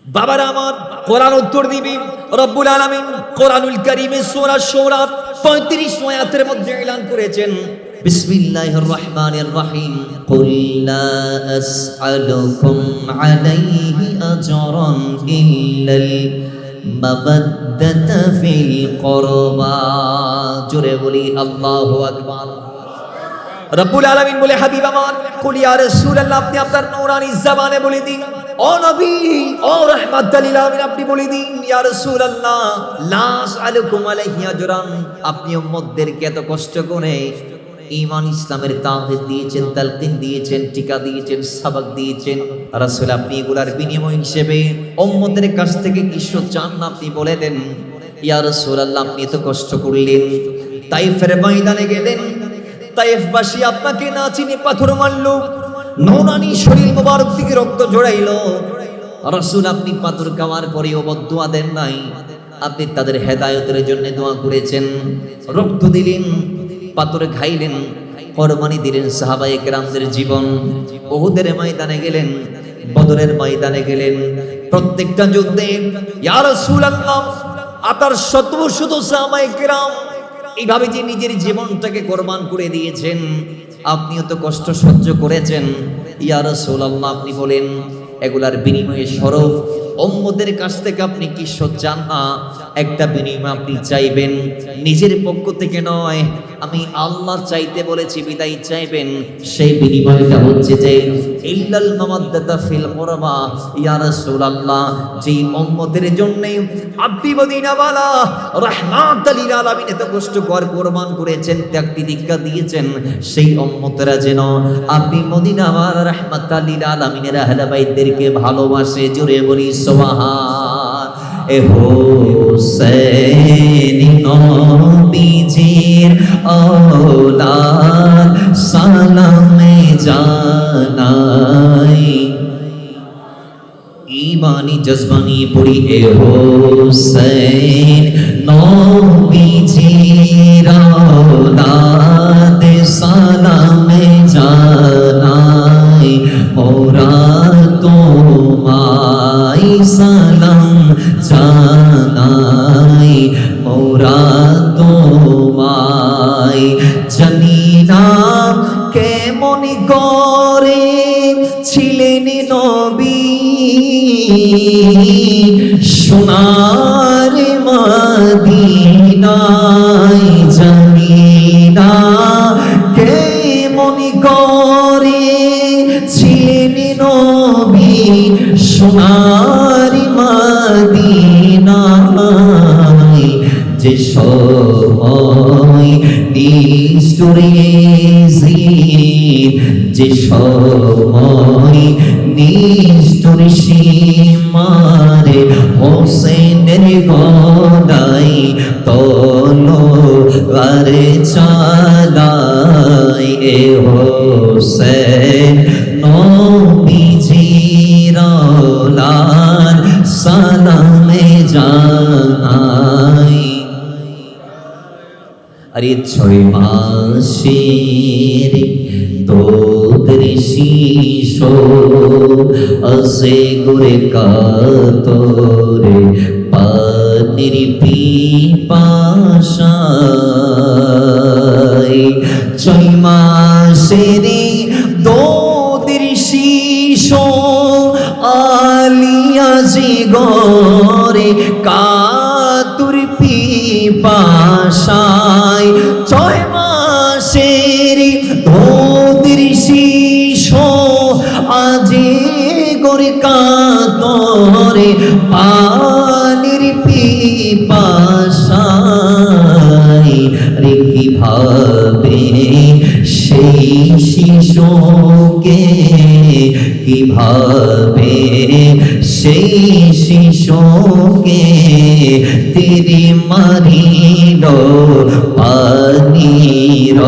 বাবারা আমার, কোরআন উত্তর দিবি। রব্বুল আলামিন কোরআনুল কারীমে সূরা শুরা 35 আয়াতের মধ্যে এলান করেছেন, বিসমিল্লাহির রহমানির রহিম, কুল লা আসআলুকুম আলাইহি আজরান ইল্লাল মাওয়াদ্দাতা ফিল কুরবা। জোরে বলি আল্লাহু আকবার। রব্বুল আলামিন বলে, হাবিব আমার, কুল ইয়া রাসূলুল্লাহ, আপনি আপনার নূরানী জবানে বলে দিন, ও নবী, ও রাহমাতুল লিল আলামিন, আপনি বলে দিন, ইয়া রাসূলুল্লাহ, লা আসআলুকুম আলাইহি আজরান, আপনি উম্মতদেরকে এত কষ্ট করে ঈমান ইসলামের তাওহীদ দিয়েছেন, তালকিন দিয়েছেন, টিকা দিয়েছেন, সাবাক দিয়েছেন, রাসূল আপনি এগুলার বিনিময় হিসেবে উম্মতের কাছ থেকে কিছু চান না, আপনি বলে দেন। ইয়া রাসূলুল্লাহ, আপনি এত কষ্ট করলেন, তাইফের ময়দানে গেলেন, তাইফবাসী আপনাকে না চিনে পাথর মারল, নৌরানি শরীর মোবারক থেকে রক্ত জড়াইলো, রাসূল আপনি পাথর খাওয়ার পরেও বদদুয়া দেন নাই, আপনি তাদের হেদায়েতের জন্য দোয়া করেছেন, রক্ত দিলেন, পাথর খাইলেন, কোরবানি দিলেন সাহাবায়ে কেরামদের জীবন। উহুদের ময়দানে গেলেন, বদরের ময়দানে গেলেন, প্রত্যেকটা যুদ্ধে ইয়া রাসূলুল্লাহ আপনার শত শত সাহাবায়ে কেরাম এইভাবে যে নিজের জীবনটাকে কোরবান করে দিয়েছেন, আপনিও তো কষ্ট সহ্য করেছেন। ইয়া রাসূলুল্লাহ, আপনি বলেন এগুলার বিনিময়ে স্বরূপ উম্মতের কাছ থেকে আপনি কি চান না? একটা বিনিময় আপনি চাইবেন, নিজের পক্ষ থেকে নয়, আমি আল্লাহ চাইতে বলেছি বিদায় চাইবেন। সেই বিনিময়টা হচ্ছে যে ইল্লাল মাওয়াদ্দাতা ফিল কুরবা। ইয়া রাসূলুল্লাহ, যেই উম্মতের জন্য আপনি মদিনাওয়ালা রাহমাতুল লিল আলামিন এত কষ্ট করে কোরবান করেছেন, ত্যাগ তিতিক্ষা দিয়েছেন, সেই উম্মতেরা যেন আপনি মদিনাওয়ালা রাহমাতুল লিল আলামিনের আহলে বাইতদেরকে ভালোবাসে। জোরে বলি সুবহান। এ হোসেন নবীজির औलाद সালামে জানাই, ঈমানি জজবানি পড়ি, এ হোসেন নবীজির औलाद সালামে জানাই, মোরা তোমায় সালাম জানাই, মোরা তোমায় জানিনা কেমন করে ছিলেন নবী, সোনার মদিনায় জানিনা কেমন করে ছিলেন নবী, সোনার মদিনায়, যে সময় নিষ্ঠুরেছিলেন, যে সময় নিষ্ঠুর সীমারে হোসেনের গলায় তলোয়ার চালায়, এ হোসেন নবীজির औलाद সালামে জানাই। আরে 6 মাসের তোদের শিশু আসে গুরে কাতরে পানির পিপাসায়, 6 মাসের তোদের শিশু আলিয়া জিগরে কাতুর পিপাসায়, 6 মাসের তোদের শিশু আজি গরে কাতরে পানির পিপাসায়, রে কিভাবে সেই শিশুকে, কিভাবে সেই শিশুকে তিরি মারিল পানির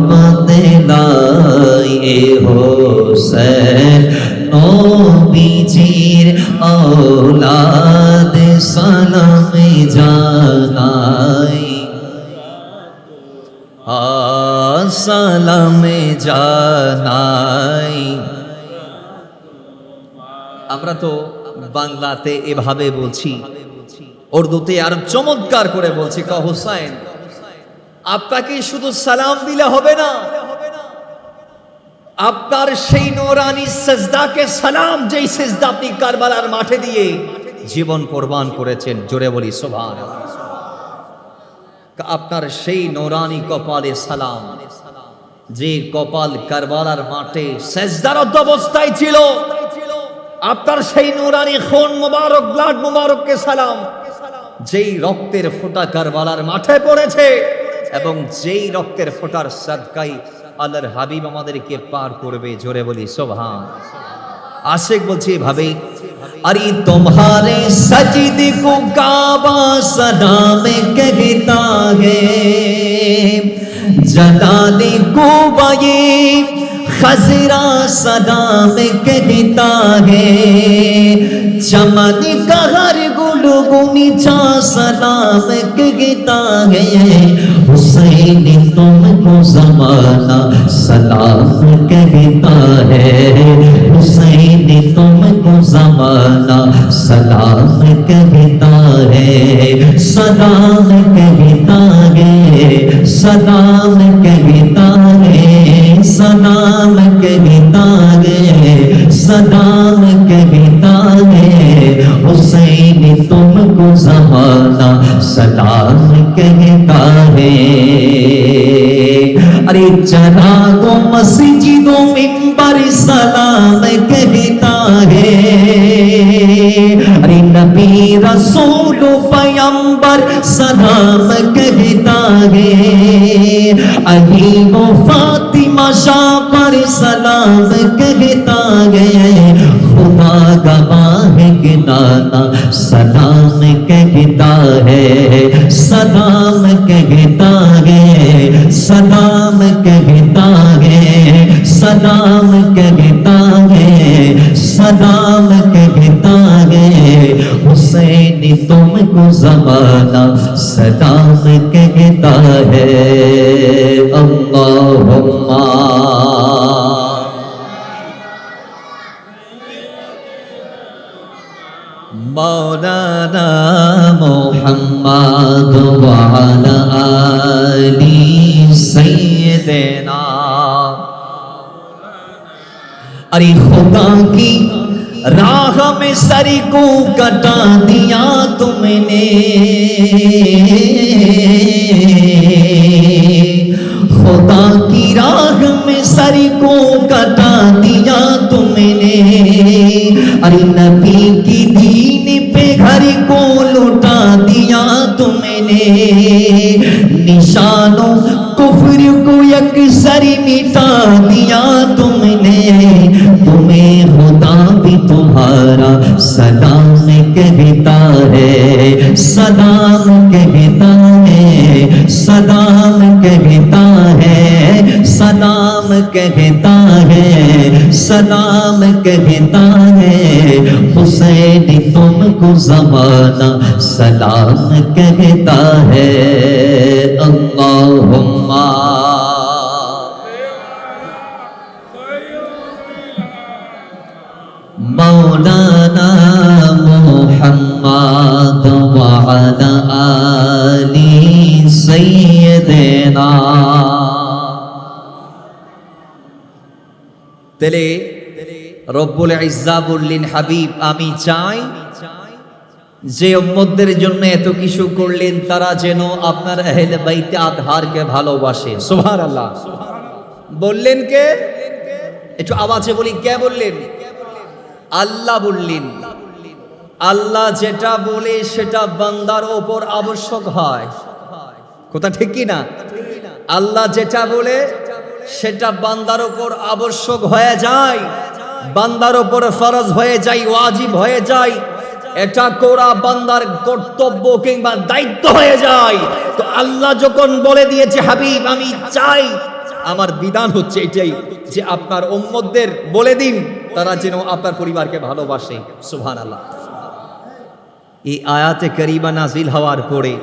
বদলায়, এ হোসেন নবীজির औलाद সালামে জানাই, সালামে জানাই। আমরা তো বাংলাতে এভাবে বলছি, উর্দুতে আর চমৎকার করে বলছি, কা হুসাইন আপনাকে শুধু সালাম দিলে হবে না, আপনার সেই নূরানি সিজদাকে সালাম, যেই সিজদা আপনি কারবালার মাঠে দিয়ে জীবন কোরবান করেছেন, জোরে বলি সুবহানাল্লাহ। আপনার সেই নূরানি কপালে সালাম, যে কপাল কারবালার মাঠে সিজদারত অবস্থায় ছিল, আপনার সেই নূরানি খুন মুবারক, ব্লাড মুবারককে সালাম, যেই রক্তের ফোঁটা কারবালার মাঠে পড়েছে এবং যেই রক্তের ফোঁটার সাদকাই আল্লাহর হাবিব আমাদেরকে পার করবে, জোরে বলি সুবহান। আশিক বলছি ভাবে, अरे तुम्हारे सजदे को काबा सदा में कहता है, जलाले को ये खजरा सदा में कहता है, चमन का हर गुलगुनीचा सलाम कहता है, हुसैन तुमको ज़माना सलाम कहता है, हुसैन तुमको ज़माना सलाम कहता है, सलाम कहता है, सलाम कहता है, सलाम कहता है, सलाम कहता है, हुसैन तुमको ज़माना सलाम कहता है। अरे चरागों मस्जिदों मिंबर सलाम कहता है, अरे नबी रसूल पैगंबर सलाम कहता है, अली व फातिमा शाह पर सलाम कहता है, खुदा गवाह है कि नाना सलाम कहता है, सलाम कहता है, सलाम कहता है, सलाम कहता है, सलाम कहता है, हुसैन तुमको ज़माना सलाम कहता है। अल्लाहुम्मा मौलाना मुहम्मद व अला आली सय्यदना। अरे खुदा की राह में सर को कटा दिया तुमने, खुदा की राह में सर को कटा दिया तुमने, अरे नबी की दीन पे घर को लुटा दिया तुमने, निशानों कुफ्र को यकसर मिटा दिया तुमने, तुम्हें खुदा भी तुम्हारा सलाम कहता है, सलाम कहता है, सलाम कहता है, सलाम कहता है, सलाम कहता है, हुसैन तुमको ज़माना सलाम कहता है। अल्लाहुम्मा मौलाना मुहम्मद व अला आली सय्यदना। তেলে রব্বুল ইজ্জা বললেন, হাবিব আমি চাই যে উম্মতদের জন্য এত কিছু করলেন তারা যেন আপনার আহলে বাইতে আতহারকে ভালোবাসে। সুবহানাল্লাহ। বললেন কে? একটু আওয়াজে বলি, কে বললেন? আল্লাহ বললেন। আল্লাহ যেটা বলে সেটা বান্দার উপর আবশ্যক হয়, কথা ঠিক কি না? আল্লাহ যেটা বলে সেটা বান্দার উপর আবশ্যক হয়ে যায়, বান্দার উপর ফরজ হয়ে যায়, ওয়াজিব হয়ে যায়, এটা করা বান্দার কর্তব্য কিংবা দায়িত্ব হয়ে যায়। তো আল্লাহ যখন বলে দিয়েছে হাবিব আমি চাই, আমার বিধান হচ্ছে এটাই যে আপনার উম্মতদের বলে দিন তারা যেন আপনার পরিবারকে ভালোবাসে। সুবহানাল্লাহ। এই আয়াতে কারিমা নাজিল হওয়ার পরে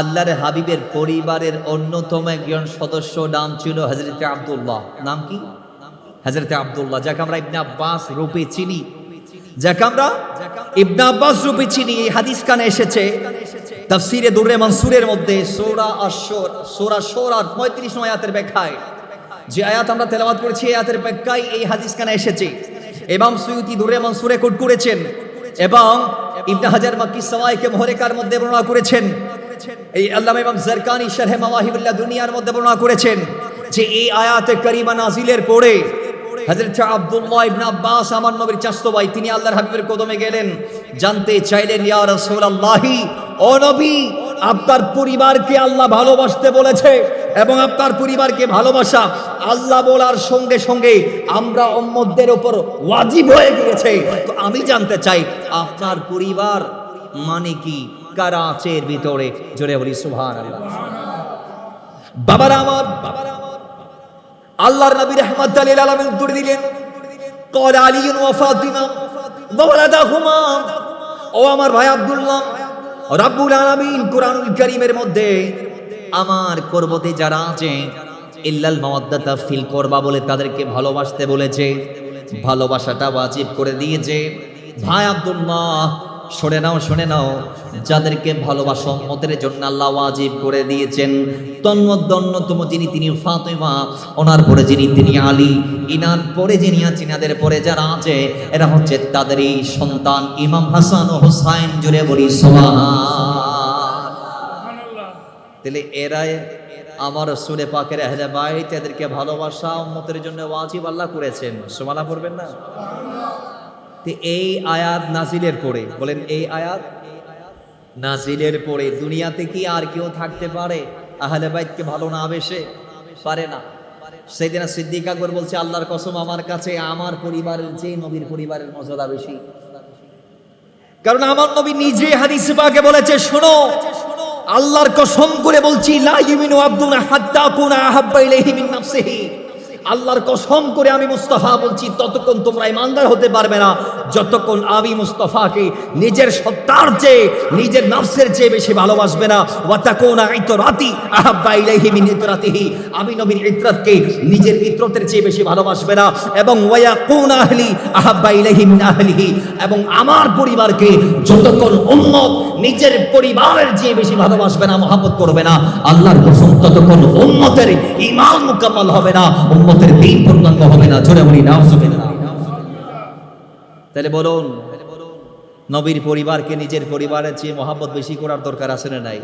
আল্লাহর হাবিবের পরিবারের অন্যতম একজন সদস্য নাম ছিল হযরতে আব্দুল্লাহ। নাম কি? হযরতে আব্দুল্লাহ, যাকে আমরা ইবনে আব্বাস রূপে চিনি। যাকে আমরা ইবনে আব্বাস রূপে চিনি। এই হাদিস কানে এসেছে তাফসীরে দুররে মনসুরের মধ্যে সূরা আশ-শুরা 35 নং আয়াতের ব্যাখ্যায়। যে আয়াত আমরা তেলাওয়াত করেছি এই আয়াতের ব্যাখ্যায় এই হাদিস কানে এসেছে। ইমাম সুয়ুতী দুররে মনসুরে কোট করেছেন এবং ইবনে হাজার মাক্কি সওয়াইকে মুহরিকার মধ্যে বর্ণনা করেছেন। এই আল্লামা ইমাম জারকানি শারহে মাওয়াহিবুল্লাহ দুনিয়ার মধ্যে বর্ণনা করেছেন যে এই আয়াতে কারিমা নাজিলের পরে হযরত আব্দুল্লাহ ইবনে আব্বাস আমার নবীর চাচতো ভাই, তিনি আল্লাহর হাবিবের কদমে গেলেন, জানতে চাইলেন ইয়া রাসূলুল্লাহি, ও নবী, আপনার পরিবারকে আল্লাহ ভালোবাসতে বলেছে এবং আপনার পরিবারকে ভালোবাসা আল্লাহ বলার সঙ্গে সঙ্গে আমরা উম্মতদের উপর ওয়াজিব হয়ে গিয়েছে। তো আমি জানতে চাই আপনার পরিবার মানে কি, কারা আছে এর ভিতরে? জোরে বলি সুবহানাল্লাহ। বাবারা আমার, আল্লাহর নবী রাহমাতুল লিল আলামিন উত্তর দিলেন, ক্বালা আলী ওয়া ফাতিমা ওয়া ওয়ালাদাহুমা, ও আমার ভাই আব্দুল্লাহ, রব্বুল আলামিন কুরআনুল কারীমের মধ্যে আমার কুরবতে যারা আছে ইল্লাল মাওয়াদ্দাতা ফিল কুরবা বলে তাদেরকে ভালোবাসতে বলেছে, ভালোবাসাটা ওয়াজিব করে দিয়েছে। ভাই আব্দুল্লাহ শুনে নাও, যাদেরকে ভালোবাসা উম্মতের জন্য আল্লাহ ওয়াজিব করে দিয়েছেন তন্মধ্যে অন্যতম যিনি, তিনি ফাতিমা, ওনার পরে যিনি, তিনি আলী, ইনার পরে যিনি আছেন, ইনাদের পরে যারা আছে এরা হচ্ছে তাদেরই সন্তান ইমাম হাসান ও হুসাইন। জুড়ে বলি সুবহানাল্লাহ। তাহলে এরাই আমার রাসূলে পাকের আহলে বাইত, এদেরকে ভালোবাসা উম্মতের জন্য ওয়াজিব আল্লাহ করেছেন। সুবহানাল্লাহ পড়বেন না? এই আয়াত নাজিলের পরে, বলেন এই আয়াত নাজিলের পরে দুনিয়াতে কি আর কেউ থাকতে পারে আহলে বাইতকে ভালো না বেশে? পারে না। সাইয়েদনা সিদ্দিক আকবর বলছে, আল্লাহর কসম আমার কাছে আমার পরিবারের চেয়ে নবীর পরিবারের মর্যাদা বেশি। কারণ আমার নবী নিজে হাদিসে পাকে বলেছে, শোনো, আল্লাহর কসম করে বলছি, লা ইউমিনু আবদুনা হাত্তা কুনা আহাব্বা ইলাইহি মিন নাফসিহি, আল্লাহর কসম করে আমি মুস্তাফা বলছি, ততক্ষণ তোমরা ঈমানদার হতে পারবে না যতক্ষণ আমি মুস্তাফাকে নিজের সত্তার চেয়ে, নিজের নফসের চেয়ে বেশি ভালোবাসবে না। ওয়া তাকুনা ইতরাতি আহাব্বা ইলাইহি মিন ইতরাতিহি, আমি নবীর ইতরাতকে নিজের ইতরাতের চেয়ে বেশি ভালোবাসবে না। এবং ওয়া ইয়াকুনা আহলি আহাব্বা ইলাইহি মিন আহলিহি, এবং আমার পরিবারকে যতক্ষণ উম্মত নিজের পরিবারের চেয়ে বেশি ভালোবাসবে না, মহব্বত করবে না, আল্লাহর কসম ততক্ষণ উম্মতের ঈমান মুকাম্মাল হবে না, উম্মতের দ্বীন পূর্ণাঙ্গ হবে না। জোরে বলি নাউজুবিল্লাহ। তাহলে বলুন, নবীর পরিবারকে নিজের পরিবারের চেয়ে মহব্বত বেশি করার দরকার আছে না নাই?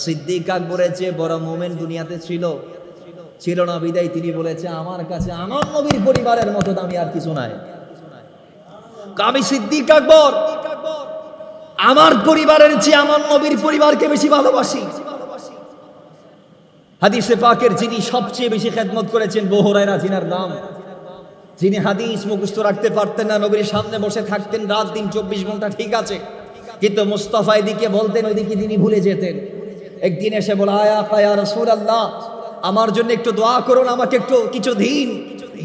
সিদ্দিক আকবরের চেয়ে বড় মুমিন দুনিয়াতে ছিল না, বিদায় তিনি বলেছে, আমার কাছে আমার নবীর পরিবারের মতো দামি আর কিছু নাই। আমি সিদ্দিক আকবর আমার পরিবারের চেয়ে আমার নবীর পরিবারকে বেশি ভালোবাসি। হাদিসে পাকের যিনি সবচেয়ে বেশি খেদমত করেছেন, আবু হুরায়রা যিনার নাম, যিনি হাদিস মুখস্থ রাখতে পারতেন না, নবীর সামনে বসে থাকতেন রাত দিন 24 ঘন্টা, ঠিক আছে, কিন্তু মুস্তাফা এদিকে বলতেন ওইদিকে তিনি ভুলে যেতেন। একদিন এসে বলে, আয়া রাসূলুল্লাহ, আমার জন্য একটু দোয়া করুন, আমাকে একটু কিছু দিন,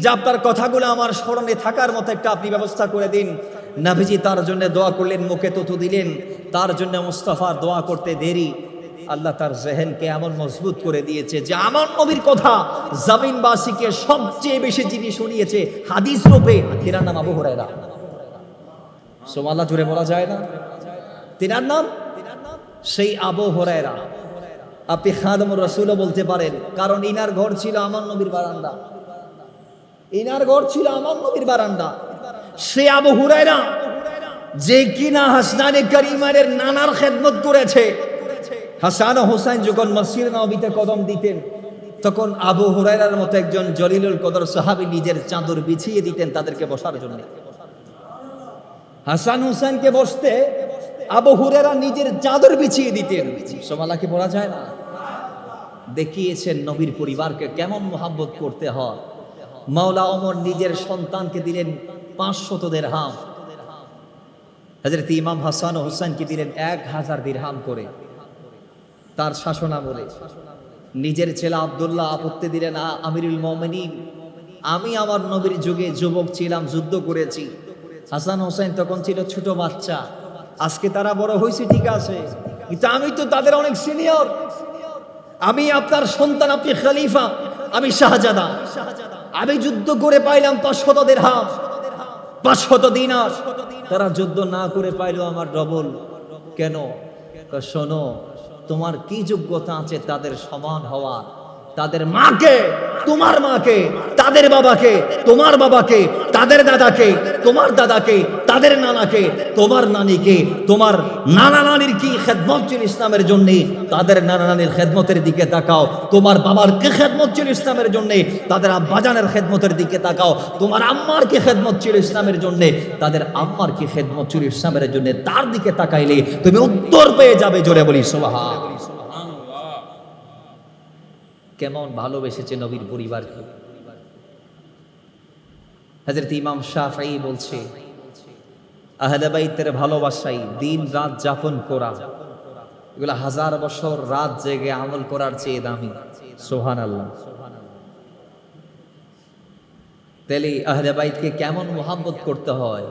যা আপনার কথাগুলো আমার স্মরণে থাকার মতো একটা আপনি ব্যবস্থা করে দিন। নবীজি তার জন্য দোয়া করলেন, মুখে থুথু দিলেন। তার জন্য মুস্তাফার দোয়া করতে দেরি, আল্লাহ তার জেহেনকে এমন মজবুত করে দিয়েছে যে আমার নবীর কথা জমিনবাসীকে সবচেয়ে বেশি যিনি শুনিয়েছে হাদিস রূপে, তিনার নাম আবু হুরায়রা। সুবহানাল্লাহ, জুড়ে বলা যায় না? তিনার নাম সেই আবু হুরায়রা। আপনি খাদেমুর রাসূলও বলতে পারেন, কারণ ইনার ঘর ছিল আমার নবীর বারান্দা, ইনার ঘর ছিল আমার নবীর বারান্দা। সে আবু হুরায়রা যে কিনা হাসনানে কারিমের নানার খেদমত করেছে। হাসান ও হুসাইন যখন মসজিদ নববীতে কদম দিতেন, তখন আবু হুরায়রার মতো একজন জলিলুল কদর সাহাবী নিজের চাদর বিছিয়ে দিতেন তাদেরকে বসার জন্য। হাসান হুসাইনকে বসতে আবু হুরায়রা নিজের চাদর বিছিয়ে দিতেন। সুবহানাল্লাহ, বলা যায় না? দেখিয়েছেন নবীর পরিবারকে কেমন মহব্বত করতে হয়। মাওলা ওমর নিজের সন্তানকে দিলেন 500 দিরহাম, হযরত ইমাম হাসান ও হুসাইনকে দিলেন 1000 দিরহাম করে তার শাসনামলে। নিজের ছেলে আব্দুল্লাহ আপত্তি দিলেন, আমিরুল মুমিনিন, আমি আমার নবীর যুগে যুবক ছিলাম, যুদ্ধ করেছি। হাসান হোসেন তখন ছিল ছোট বাচ্চা, আজকে তারা বড় হয়েছে ঠিক আছে, কিন্তু আমি তো তাদের অনেক সিনিয়র, আমি আপনার সন্তান, আপনি খলিফা, আমি শাহজাদা, আমি যুদ্ধ করে পাইলাম 500 দিরহাম। 500 দিনার তারা যুদ্ধ না করে পাইলো আমার ডবল কেন? শোনো, তোমার কি যোগ্যতা আছে তাদের সমান হওয়ার? তাদের মাকে, তোমার মাকে, তাদের বাবাকে, তোমার বাবাকে, তাদের দাদাকে, তোমার দাদাকে, তাদের নানাকে, তোমার নানিকে, তোমার নানা নানির কি খেদমত ছিল ইসলামের জন্য, তাদের নানা নানির খেদমতের দিকে তাকাও। তোমার বাবার কি খেদমত ছিল ইসলামের জন্য, তাদের আব্বাজানের খেদমতের দিকে তাকাও। তোমার আম্মার কি খেদমত ছিল ইসলামের জন্য, তাদের আম্মার কি খেদমত ছিল ইসলামের জন্য, তার দিকে তাকাইলে তুমি উত্তর পেয়ে যাবে। জোরে বলি সুবহান। কেমন ভালোবেসেছে নবীর পরিবারকে। হযরত ইমাম শাফঈ বলছে, আহলে বাইতের ভালোবাসাই দিন রাত যাপন করা, এগুলা 1000 বছর রাত জেগে আমল করার চেয়ে দামি। সুবহানাল্লাহ। তাহলে আহলে বাইতকে কেমন মুহাব্বত করতে হয়?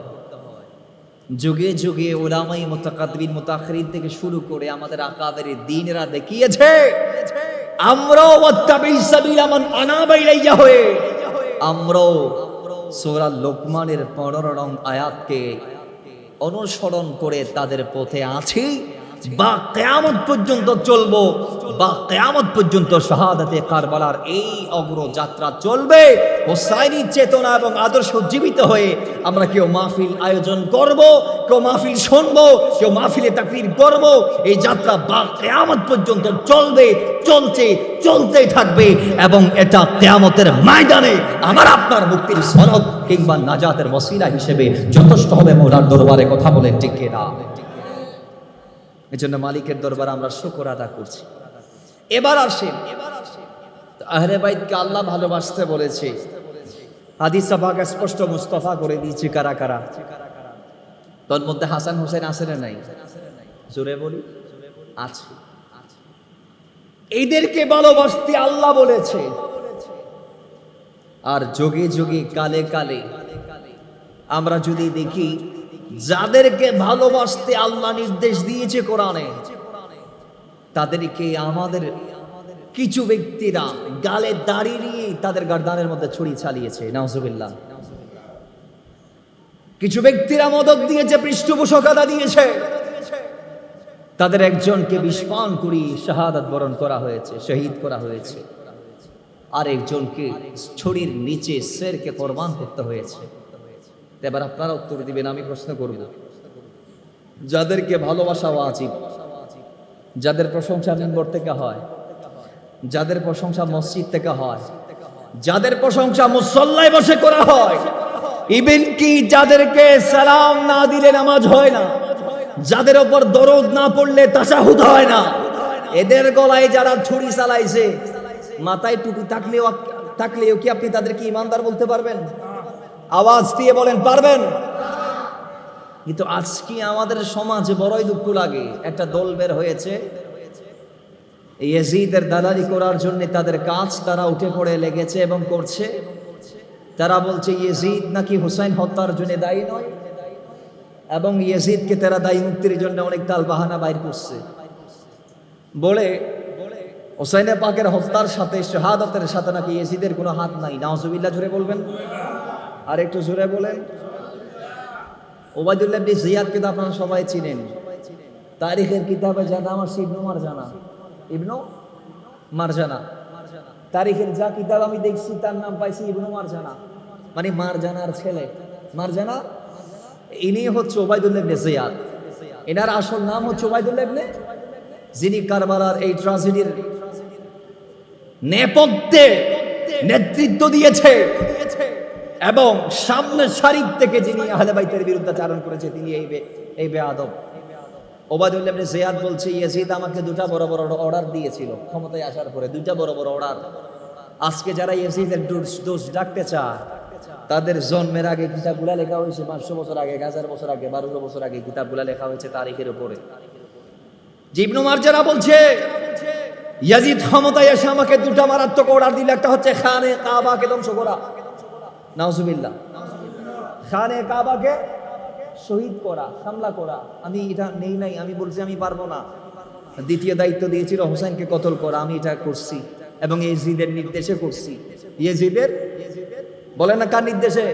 যুগে যুগে উলামায়ে মুতাকাদ্দিমিন মুতাআখিরিন থেকে শুরু করে আমাদের আকাবের দ্বীনেরা দেখিয়েছে, আমরাও ওয়াত্তাবি সাবিলা মান আনাবা ইলাইয়া হয়ে আমরাও সূরা লোকমানের 15 নং আয়াতকে অনুসরণ করে তাদের পথে আছি, বা কিয়ামত পর্যন্ত চলবো, বা কিয়ামত পর্যন্ত শাহাদাতে কারবালার এই অগ্রযাত্রা চলবে। হোসাইনি চেতনা এবং আদর্শ জীবিত হয়ে আমরা কেউ মাহফিল আয়োজন করব, কেউ মাহফিল শুনবো, কেউ মাহফিলে তাকরীর করব। এই যাত্রা বা কিয়ামত পর্যন্ত চলবে, চলছে, চলতেই থাকবে, এবং এটা কিয়ামতের ময়দানে আমার আপনার মুক্তির সনদ কিংবা নাজাতের ওসিলা হিসেবে যথেষ্ট হবে। মওলার দরবারে কথা বলেন ঠিক কিনা? এজন্য মালিকের দরবারে আমরা শুকর আদা করছি। এবার আসেন, আহলে বাইতকে আল্লাহ ভালোবাসতে বলেছে, হাদিসে পাক স্পষ্ট মুস্তাফা করে দিয়েছে কারা কারা। তোর মধ্যে হাসান হোসেন আছে না নাই? জোরে বলি, আছে। এদেরকে ভালোবাসতে আল্লাহ বলেছে। আর যুগে যুগে কালে কালে আমরা যদি দেখি, যাদেরকে ভালোবাসতে আল্লাহ নির্দেশ দিয়েছে কোরআনে, তাদেরকে আমাদের কিছু ব্যক্তিরা গালে দাড়ি নিয়ে তাদের গর্দানের মধ্যে ছুরি চালিয়েছে। নাউজুবিল্লাহ। কিছু ব্যক্তিরা মদদ দিয়েছে, পৃষ্ঠপোষকতা দিয়েছে, তাদের একজনকে বিষপান করি শাহাদাত বরণ করা হয়েছে, শহীদ করা হয়েছে। আর একজনকে ছুরির নিচে শেরকে কোরবান করতে হয়েছে। এবার আপনারা উত্তর দিবেন, আমি প্রশ্ন করব, যাদেরকে ভালোবাসা ওয়াজিব, যাদের প্রশংসা মিম্বর থেকে হয়, যাদের প্রশংসা মসজিদ থেকে হয়, যাদের প্রশংসা মুসল্লায় বসে করা হয়, ইভেন কি যাদেরকে সালাম না দিলে নামাজ হয় না, যাদের উপর দরুদ না পড়লে তাশাহুদ হয় না, এদের গলায় যারা ছুরি চালাইছে, মাথায় টুপি থাকলেও কি আপনি তাদেরকে ইমানদার বলতে পারবেন? আওয়াজ দিয়ে বলেন, পারবেন? কিন্তু আজকে আমাদের সমাজে বড়ই দুঃখ লাগে, একটা দল বের হয়েছে ইয়াজিদের দালালি করার জন্য। তাদের কাজ, তারা উঠে পড়ে লেগেছে এবং করছে। তারা বলছে ইয়াজিদ নাকি হুসাইন হত্যার জন্য দায়ী নয়, এবং ইয়াজিদকে তারা দায়ী মুক্তির জন্য অনেক তাল বাহানা বাইর করছে, বলে হুসাইনে পাকের হত্যার সাথে, শাহাদাতের সাথে নাকি ইয়াজিদের কোনো হাত নাই। নাউজুবিল্লাহ। জোরে বলবেন, আর একটু জোরে বলেন। ওবায়দুল্লাহ ইবনে জিয়াদ কে তো আপনারা সবাই চিনেন, তারিখের কিতাবে যা নাম আছে ইবনু মারজানা, ইবনু মারজানা। তারিখের যা কিতাব আমি দেখছি তার নাম পাইছি ইবনু মারজানা, মানে মারজানার ছেলে। মারজানা ইনি হচ্ছে ওবায়দুল্লাহ ইবনে জিয়াদ। এনার আসল নাম হচ্ছে ওবায়দুল্লাহ ইবনে, যিনি কারবালার এই ট্র্যাজেডির নেপথ্যে নেতৃত্ব দিয়েছে এবং সামনের সারির থেকে যিনি আহলে বাইতের বিরুদ্ধাচারণ করেছে, তিনি এই বেয়াদব। ওবায়দুল্লাহ ইবনে জিয়াদ বলছে, ইয়াজিদ আমাকে দুটা বড় বড় অর্ডার দিয়েছিল ক্ষমতায় আসার পরে, দুটা বড় বড় অর্ডার। আজকে যারা ইয়াজিদের দোষ ডাকতে চায়, তাদের জন্মের আগে কিতাবগুলা লেখা হয়েছে, 500 বছর আগে, 1000 বছর আগে, 1200 বছর আগে কিতাবগুলা লেখা হয়েছে তারিখের উপরে। ইবনু মারজানা বলছে, ইয়াজিদ ক্ষমতায় এসে আমাকে দুটা মারাত্মক অর্ডার দিল। একটা হচ্ছে খানে কাবাকে ধ্বংস করা, নাউজুবিল্লাহ, খানে কাবাকে শহীদ করা, হামলা করা। আমি এটা নেই নাই, আমি বলছি আমি পারবো না। দ্বিতীয় দায়িত্ব দিয়েছিল হোসেনকে কতল করা, আমি এটা করছি এবং ইয়াজিদের নির্দেশে করছি। ইয়াজিদের বলে না কার নির্দেশে?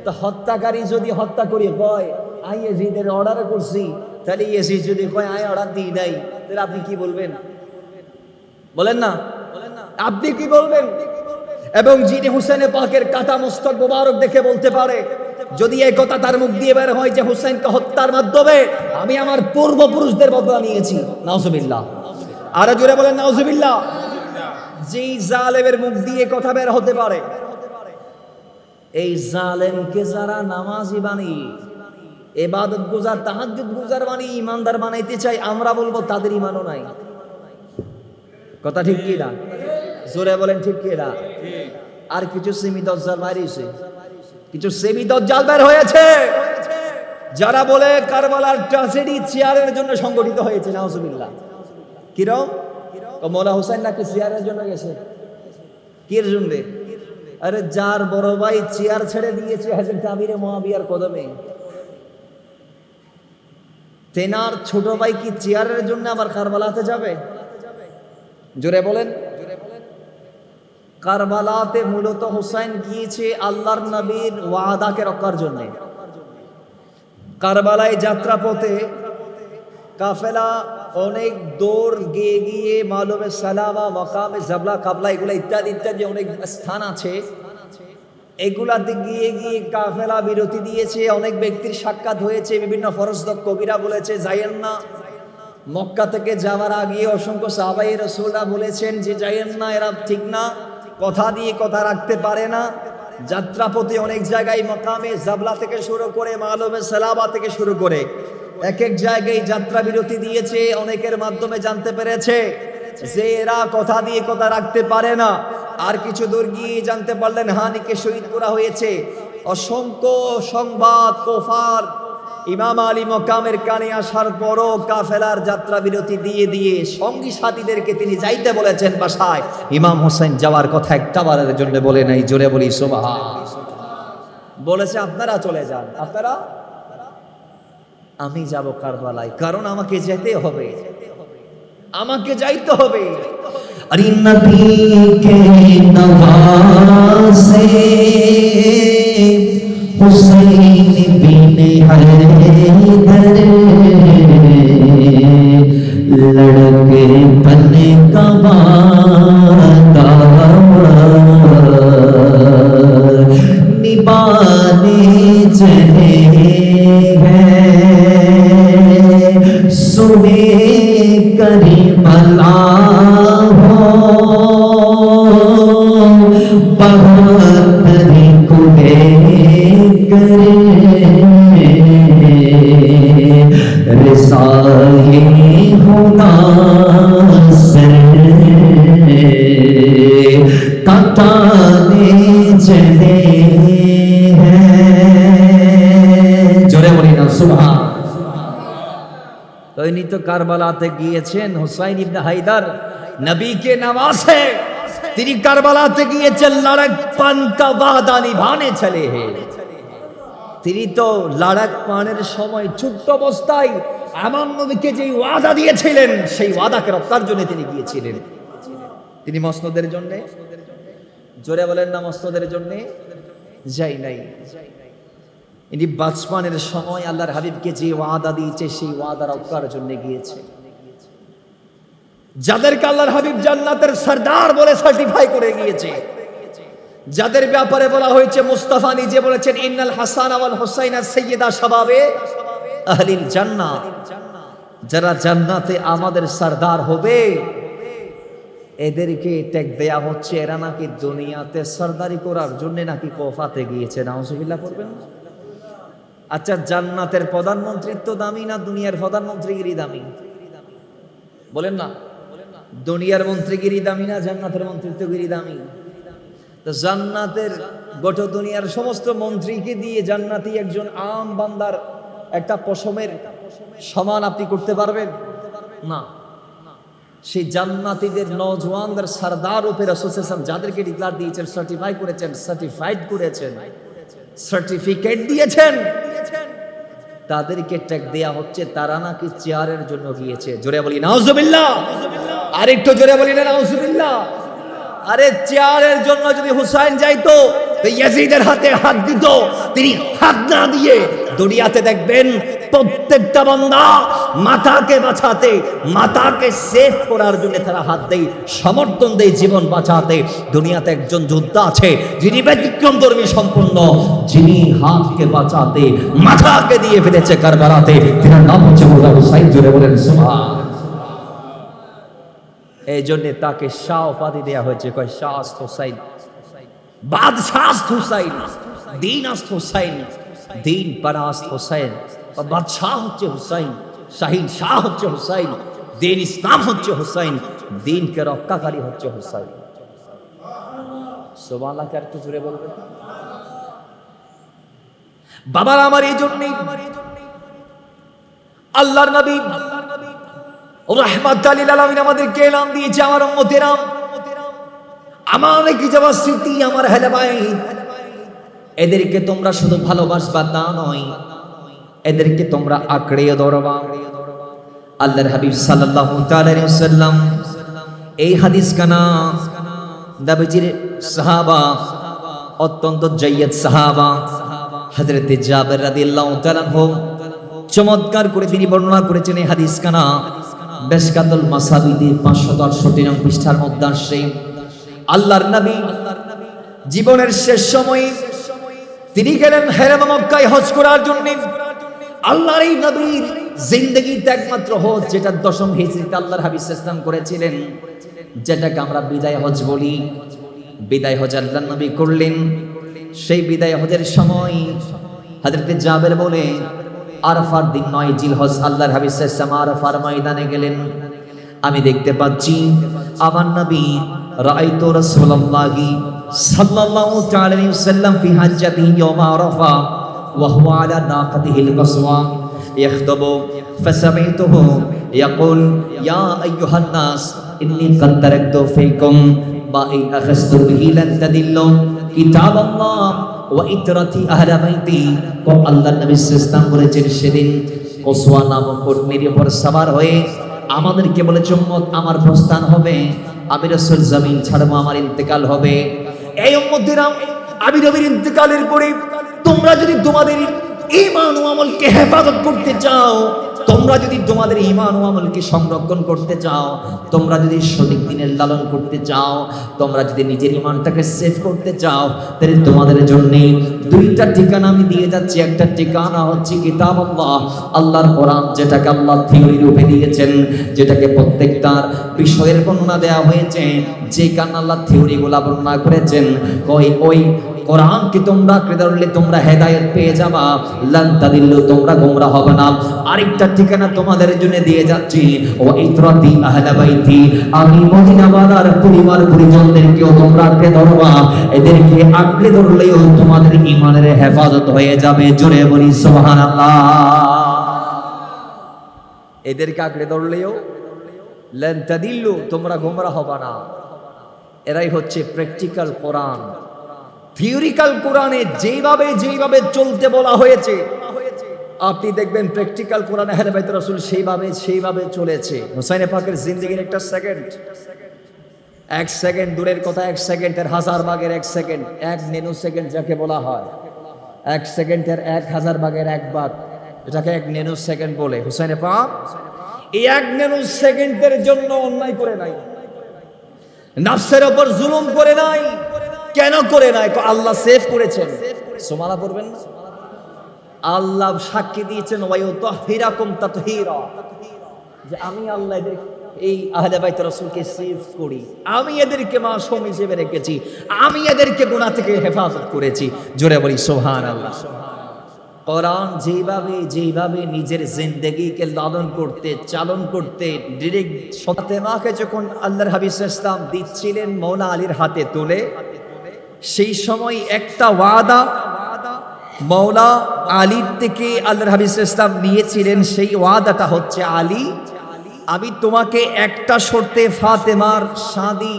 তো হত্যাকারী যদি হত্যা করি কয় আই ইয়াজিদের অর্ডার করছি, তাহলে ইয়াজিদ যদি কয় আই অর্ডার দিই নাই, তাহলে আপনি কি বলবেন? বলেন না, আপনি কি বলবেন? এবং যিনি হুসেন পাকের কাটা মস্তক মোবারক দেখে বলতে পারে, যদি এই কথা তার মুখ দিয়ে বের হয় যে হুসেনকে হত্যার মাধ্যমে আমি আমার পূর্বপুরুষদের বদলা নিয়েছি, নাউজুবিল্লাহ। আরো জোরে বলেন নাউজুবিল্লাহ। যেই জালেমের মুখ দিয়ে কথা বের হতে পারে, এই জালেমকে যারা নামাজি বানিয়ে ইবাদত গুজার তাহাজ্জুদ গুজার বানিয়ে ইমানদার বানাইতে চাই, আমরা বলবো তাদের ইমানও নাই। কথা ঠিক কি না? জোরে বলেন ঠিক কি না? আর কিছু সেমি দজ্জাল বাড়িয়েছে, কিছু সেমি দজ্জাল বের হয়েছে যারা বলে কারবালার ট্র্যাজেডি চেয়ারের জন্য সংগঠিত হয়েছে, নাউজুবিল্লাহ। কিরম? মৌলা হোসেন নাকি চেয়ারের জন্য গেছে? কির জন্য? আরে যার বড় ভাই চেয়ার ছেড়ে দিয়েছে হযরত আমিরে মুয়াবিয়ার কদমে, তেনার ছোট ভাই কি চেয়ারের জন্য আবার কারবালাতে যাবে? জোরে বলেন। কারবালাতে মূলত হুসাইন গিয়েছে আল্লাহর নবীর ওয়াদাকে রক্ষার জন্য। কারবালায় যাত্রাপথে কাফেলা অনেক দূর গিয়ে গিয়ে মালুমে সালামা, মাকামে জাবলা, কাবলা, এগুলা ইত্যাদি ইত্যাদি অনেক স্থান আছে, এগুলাতে গিয়ে গিয়ে কাফেলা বিরতি দিয়েছে। অনেক ব্যক্তির সাক্ষাৎ হয়েছে, বিভিন্ন ফরজদক কবিরা বলেছে যাইয়েন না। মক্কা থেকে যাওয়ার আগে অসংখ্য সাহাবায়ে রাসূলরা বলেছেন যে যাইয়েন না, এরা ঠিক না, কথা দিয়ে কথা রাখতে পারে না। যাত্রাপথে অনেক জায়গায় মাকামে জাবলা থেকে শুরু করে মালুমে সালামা থেকে শুরু করে এক এক জায়গায় যাত্রা বিরতি দিয়েছে। অনেকের মাধ্যমে জানতে পেরেছে যে এরা কথা দিয়ে কথা রাখতে পারে না। আর কিছু দূর গিয়ে জানতে পারলেন হানিকে শহীদ করা হয়েছে। অসংখ্য সংবাদ কোফার ইমাম আলী মকামের কানে আসার পরও কাফেলার যাত্রা বিরতি দিয়ে দিয়ে সঙ্গী সাথীদেরকে তিনি যাইতে বলেছেন বাসায়। ইমাম হোসেন যাওয়ার কথা একটা বারের জন্য বলে নাই, জোরে বলি সুবহান। বলেছে আপনারা চলে যান, আপনারা, আমি যাব কারবালায়, কারণ আমাকে যেতে হবে, আমাকে যাইতে হবে। अरे नबी के नवासे हुसैन बिन हैदर लड़के बन का वादा निभाने चले हैं, सुने करीमला তো কারবালাতে গিয়েছেন হুসাইন ইবনে হায়দার নবীকে নওয়াসে, তিনি কারবালাতে গিয়েছেন লড়কপন কা ওয়াদা নিভানে চলে হে। তিনি তো লড়কপনের সময় ছোট্ট অবস্থায় আমার নবীকে যে ওয়াদা দিয়েছিলেন সেই ওয়াদাকে রক্ষার জন্য তিনি গিয়েছিলেন। তিনি মসনদের জন্য, জোরে বলেন না, মসনদের জন্য যাই নাই। ইনি বাচপানের সময় আল্লাহর হাবিবকে যে ওয়াদা দিয়েছে সেই ওয়াদা রক্ষার জন্য গিয়েছে। যাদেরকে আল্লাহর হাবিব জান্নাতের সরদার বলে সার্টিফাই করে গিয়েছে, যাদের ব্যাপারে বলা হয়েছে, মুস্তাফা নিজে বলেছেন ইন্নাল হাসান ওয়াল হুসাইনা সাইয়্যিদা শাবাবে আহলিল জান্নাহ, যারা জান্নাতে আমাদের সরদার হবে এদেরকে ট্যাগ দেয়া হচ্ছে এরা নাকি দুনিয়াতে সরদারি করার জন্য নাকি কোফাতে গিয়েছে। নাউজুবিল্লাহ পড়বেন। আচ্ছা, জান্নাতের প্রধানমন্ত্রীত্ব দামি না দুনিয়ার প্রধানমন্ত্রীগিরি দামি? বলেন না, দুনিয়ার মন্ত্রীগিরি দামি না জান্নাতের মন্ত্রিত্বগিরি দামি? তো জান্নাতের গোটা দুনিয়ার সমস্ত মন্ত্রীকে দিয়ে জান্নাতি একজন আম বান্দার একটা পশমের সমান আপনি করতে পারবেন না। সেই জান্নাতীদের নওজওয়ানদের সরদার রূপে রাসূল সাল্লাল্লাহু আলাইহি ওয়াসাল্লাম যাদেরকে ডিক্লার দিয়েছেন, সার্টিফাই করেছেন, সার্টিফাইড করেছেন, সার্টিফিকেট দিয়েছেন, তাদেরকে ট্যাগ দেয়া হচ্ছে তারা নাকি চেয়ারের জন্য গিয়েছে। জোরে বলি নাউজুবিল্লাহ। আরেকটু জোরে বলি না নাউজুবিল্লাহ। আরে চেয়ারের জন্য যদি হুসাইন যাইতো তো ইয়াজিদের হাতে হাত দিত, তিনি হাত না দিয়ে দুনিয়াতে দেখবেন প্রত্যেকটা বান্দা মাথাকে বাঁচাতে, মাথাকে সেভ করার জন্য তারা হাত দেয়, সমর্থন দেয় জীবন বাঁচাতে। দুনিয়াতে একজন যোদ্ধা আছে যিনি ব্যতিক্রমধর্মী সম্পন্ন, যিনি হাতকে বাঁচাতে মাথাকে দিয়ে ফেলেছে কারবালাতে, তার নাম হচ্ছে মুলা হুসাইন। জোরে বলেন সুবহান। এই জন্য তাকে শাহ উপাধি দেওয়া হয়েছে, কয় শাহ আস্ত হুসাইন, বাদশাহ আস্ত হুসাইন, দিন আস্ত হুসাইন, দিন পারাস্ত হুসাইন। বাদশাহ হচ্ছে হুসাইন, শাহিন শাহ হচ্ছে হুসাইন, দিন ইসলাম হচ্ছে হুসাইন, দিনকে রক্ষাকারী হচ্ছে হুসাইন। সুবহানাল্লাহ। আর একটু জোরে বলবেন। বাবার আমার এই জন্যই আল্লাহর নবী রাহমাতুল লিল আলামিন আমাদেরকে এলাম দিয়েছে, আমার উম্মতেরা, আমার কি যাওয়া স্মৃতি, আমার হেলে ভাই, এদেরকে তোমরা শুধু ভালোবাসবা তা নয়, এদেরকে তোমরা আঁকড়ে ধরবা। আল্লাহর হাবিব সাল্লাল্লাহু তাআলা আলাইহি ওয়াসাল্লাম এই হাদিস কানা নবীজির সাহাবা, অত্যন্ত জাইয়্যিদ সাহাবা হযরত জাবের রাদিয়াল্লাহু তাআলা আনহু চমৎকার করে তিনি বর্ণনা করেছেন। এই হাদিস কানা বেশকাতুল মাসাবিদের 568 নং পৃষ্ঠার মধ্যে আসে। আল্লাহর নবী জীবনের শেষ সময়ে তিনি গেলেন হেরাম মক্কায় হজ করার জন্য। আল্লাহর এই নবীর জিন্দেগিতে একমাত্র হজ যেটা 10ম হিজরিতে আল্লাহর হাবিব সাল্লাল্লাহু আলাইহি ওয়াসাল্লাম করেছিলেন, যেটাকে আমরা বিদায় হজ বলি। বিদায় হজ আল্লাহর নবী করলেন। সেই বিদায় হজের সময় হযরত জাবের বলে, আরাফার দিন 9 জিলহজ আল্লাহর হাবিব সাল্লাল্লাহু আলাইহি ওয়াসাল্লাম আরাফার ময়দানে গেলেন। আমি দেখতে পাচ্ছি আমার নবী রাআইতু রাসূলুল্লাহি সাল্লাল্লাহু তাআলা আলাইহি ওয়াসাল্লাম ফি হাজ্জাতিহি ইয়াওম আরাফা ওয়া হুয়া আলা নাকাতিহিল কাসওয়া ইয়াখতাবু ফাসামি'তুহু ইয়াকুল ইয়া আইয়ুহান নাস ইন্নী কাদ তারাকতু ফীকুম মা ইন আখাযতু বিহি লান তাদিল্লু কিতাবাল্লাহ ওয়া ইতরাতি আহলে বাইতি। ও আল্লাহর নবী সাল্লাল্লাহু আলাইহি ওয়াসাল্লাম বলেছেন, সেদিন কসওয়া নামক উটনীর উপর সওয়ার হয়ে আমাদেরকে বলেছে, উম্মত আমার প্রস্থান হবে, আমি রাসূল জমিন ছাড়বো, আমার ইন্তেকাল হবে। এই উম্মতেরা, আমি নবীর ইন্তেকালের পরে তোমরা যদি তোমাদের ঈমান ও আমলকে হেফাজত করতে চাও, তোমরা যদি তোমাদের ঈমান ও আমলকে সংরক্ষণ করতে চাও, তোমরা যদি সঠিক দিনের লালন করতে চাও, তোমরা যদি নিজের ঈমানটাকে সেভ করতে চাও, তাহলে তোমাদের জন্য দুইটা ঠিকানা আমি দিয়ে যাচ্ছি। একটা ঠিকানা হচ্ছে কিতাবুল্লাহ, আল্লাহর কোরআন, যেটাকে আল্লাহ থিওরি রূপে দিয়েছেন, যেটাকে প্রত্যেকটার বিষয়ের বর্ণনা দেওয়া হয়েছে, যে কারণে আল্লাহ থিওরিগুলা বর্ণনা করেছেন। ওই কোরআনকে তোমরা আঁকড়ে ধরলে তোমরা হেদায়েত পেয়ে যাবা, লান তাদিল্লু, তোমরা গোমরা হবে না। আরেকটা ঠিকানা তোমাদের জন্য দিয়ে যাচ্ছি, ও ইতরাতি আহলে বাইতি, আমি মদিনাওয়ালার পরিবার পরিজনদেরকেও তোমরা আঁকড়ে ধরবা। এদেরকে আঁকড়ে ধরলেও তোমাদের ঈমানের হেফাজত হয়ে যাবে। জোরে বলি সুবহানাল্লাহ। এদেরকে আঁকড়ে ধরলেও লান তাদিল্লু, তোমরা গোমরা হবে না। এরাই হচ্ছে প্র্যাকটিক্যাল কোরআন। থিওরিক্যাল কোরআনে যেভাবে চলতে বলা হয়েছে, আপনি দেখবেন প্র্যাকটিক্যাল কোরআনে আহলে বাইত রাসূল সেইভাবে চলেছে। হুসাইন পাকের জিন্দেগির একটা সেকেন্ড, 1 সেকেন্ড দূরের কথা, 1 সেকেন্ডের 1000 ভাগের 1 সেকেন্ড, 1 ন্যানো সেকেন্ড যাকে বলা হয়, 1 সেকেন্ডের 1000 ভাগের 1 ভাগ, এটাকে 1 ন্যানো সেকেন্ড বলে। হুসাইন পাক এই 1 ন্যানো সেকেন্ডের জন্য অন্যায় করে নাই, নফসের উপর জুলুম করে নাই। কেন করে নাই? আল্লাহ সেভ করেছেন। সুবহানাল্লাহ পড়বেন না? আল্লাহ সাক্ষী দিয়েছেন, ওয়ায়ুতাহিরাকুম তাতহীরা, যে আমি আল্লাহ এদের এই আহলে বাইত রাসূলকে সেভ করি, আমি এদেরকে মাসুম হিসেবে রেখেছি, আমি এদেরকে গুনাহ থেকে হেফাজত করেছি। জোরে বলি সুবহানাল্লাহ। কোরআন যেভাবে নিজের জিন্দেগিকে লালন করতে, চালন করতে, ডিরেক্ট ফাতেমাকে যখন আল্লাহর হাবিব সাল্লাল্লাহু আলাইহি ওয়াসাল্লাম দিচ্ছিলেন মওলা আলীর হাতে তুলে, সেই সময় একটা ওয়াদা মওলা আলীর থেকে আল্লাহর হাবিব সাল্লাল্লাহু আলাইহি ওয়াসাল্লাম নিয়েছিলেন। সেই ওয়াদাটা হচ্ছে, আলী, আমি তোমাকে একটা শর্তে ফাতেমার শাদী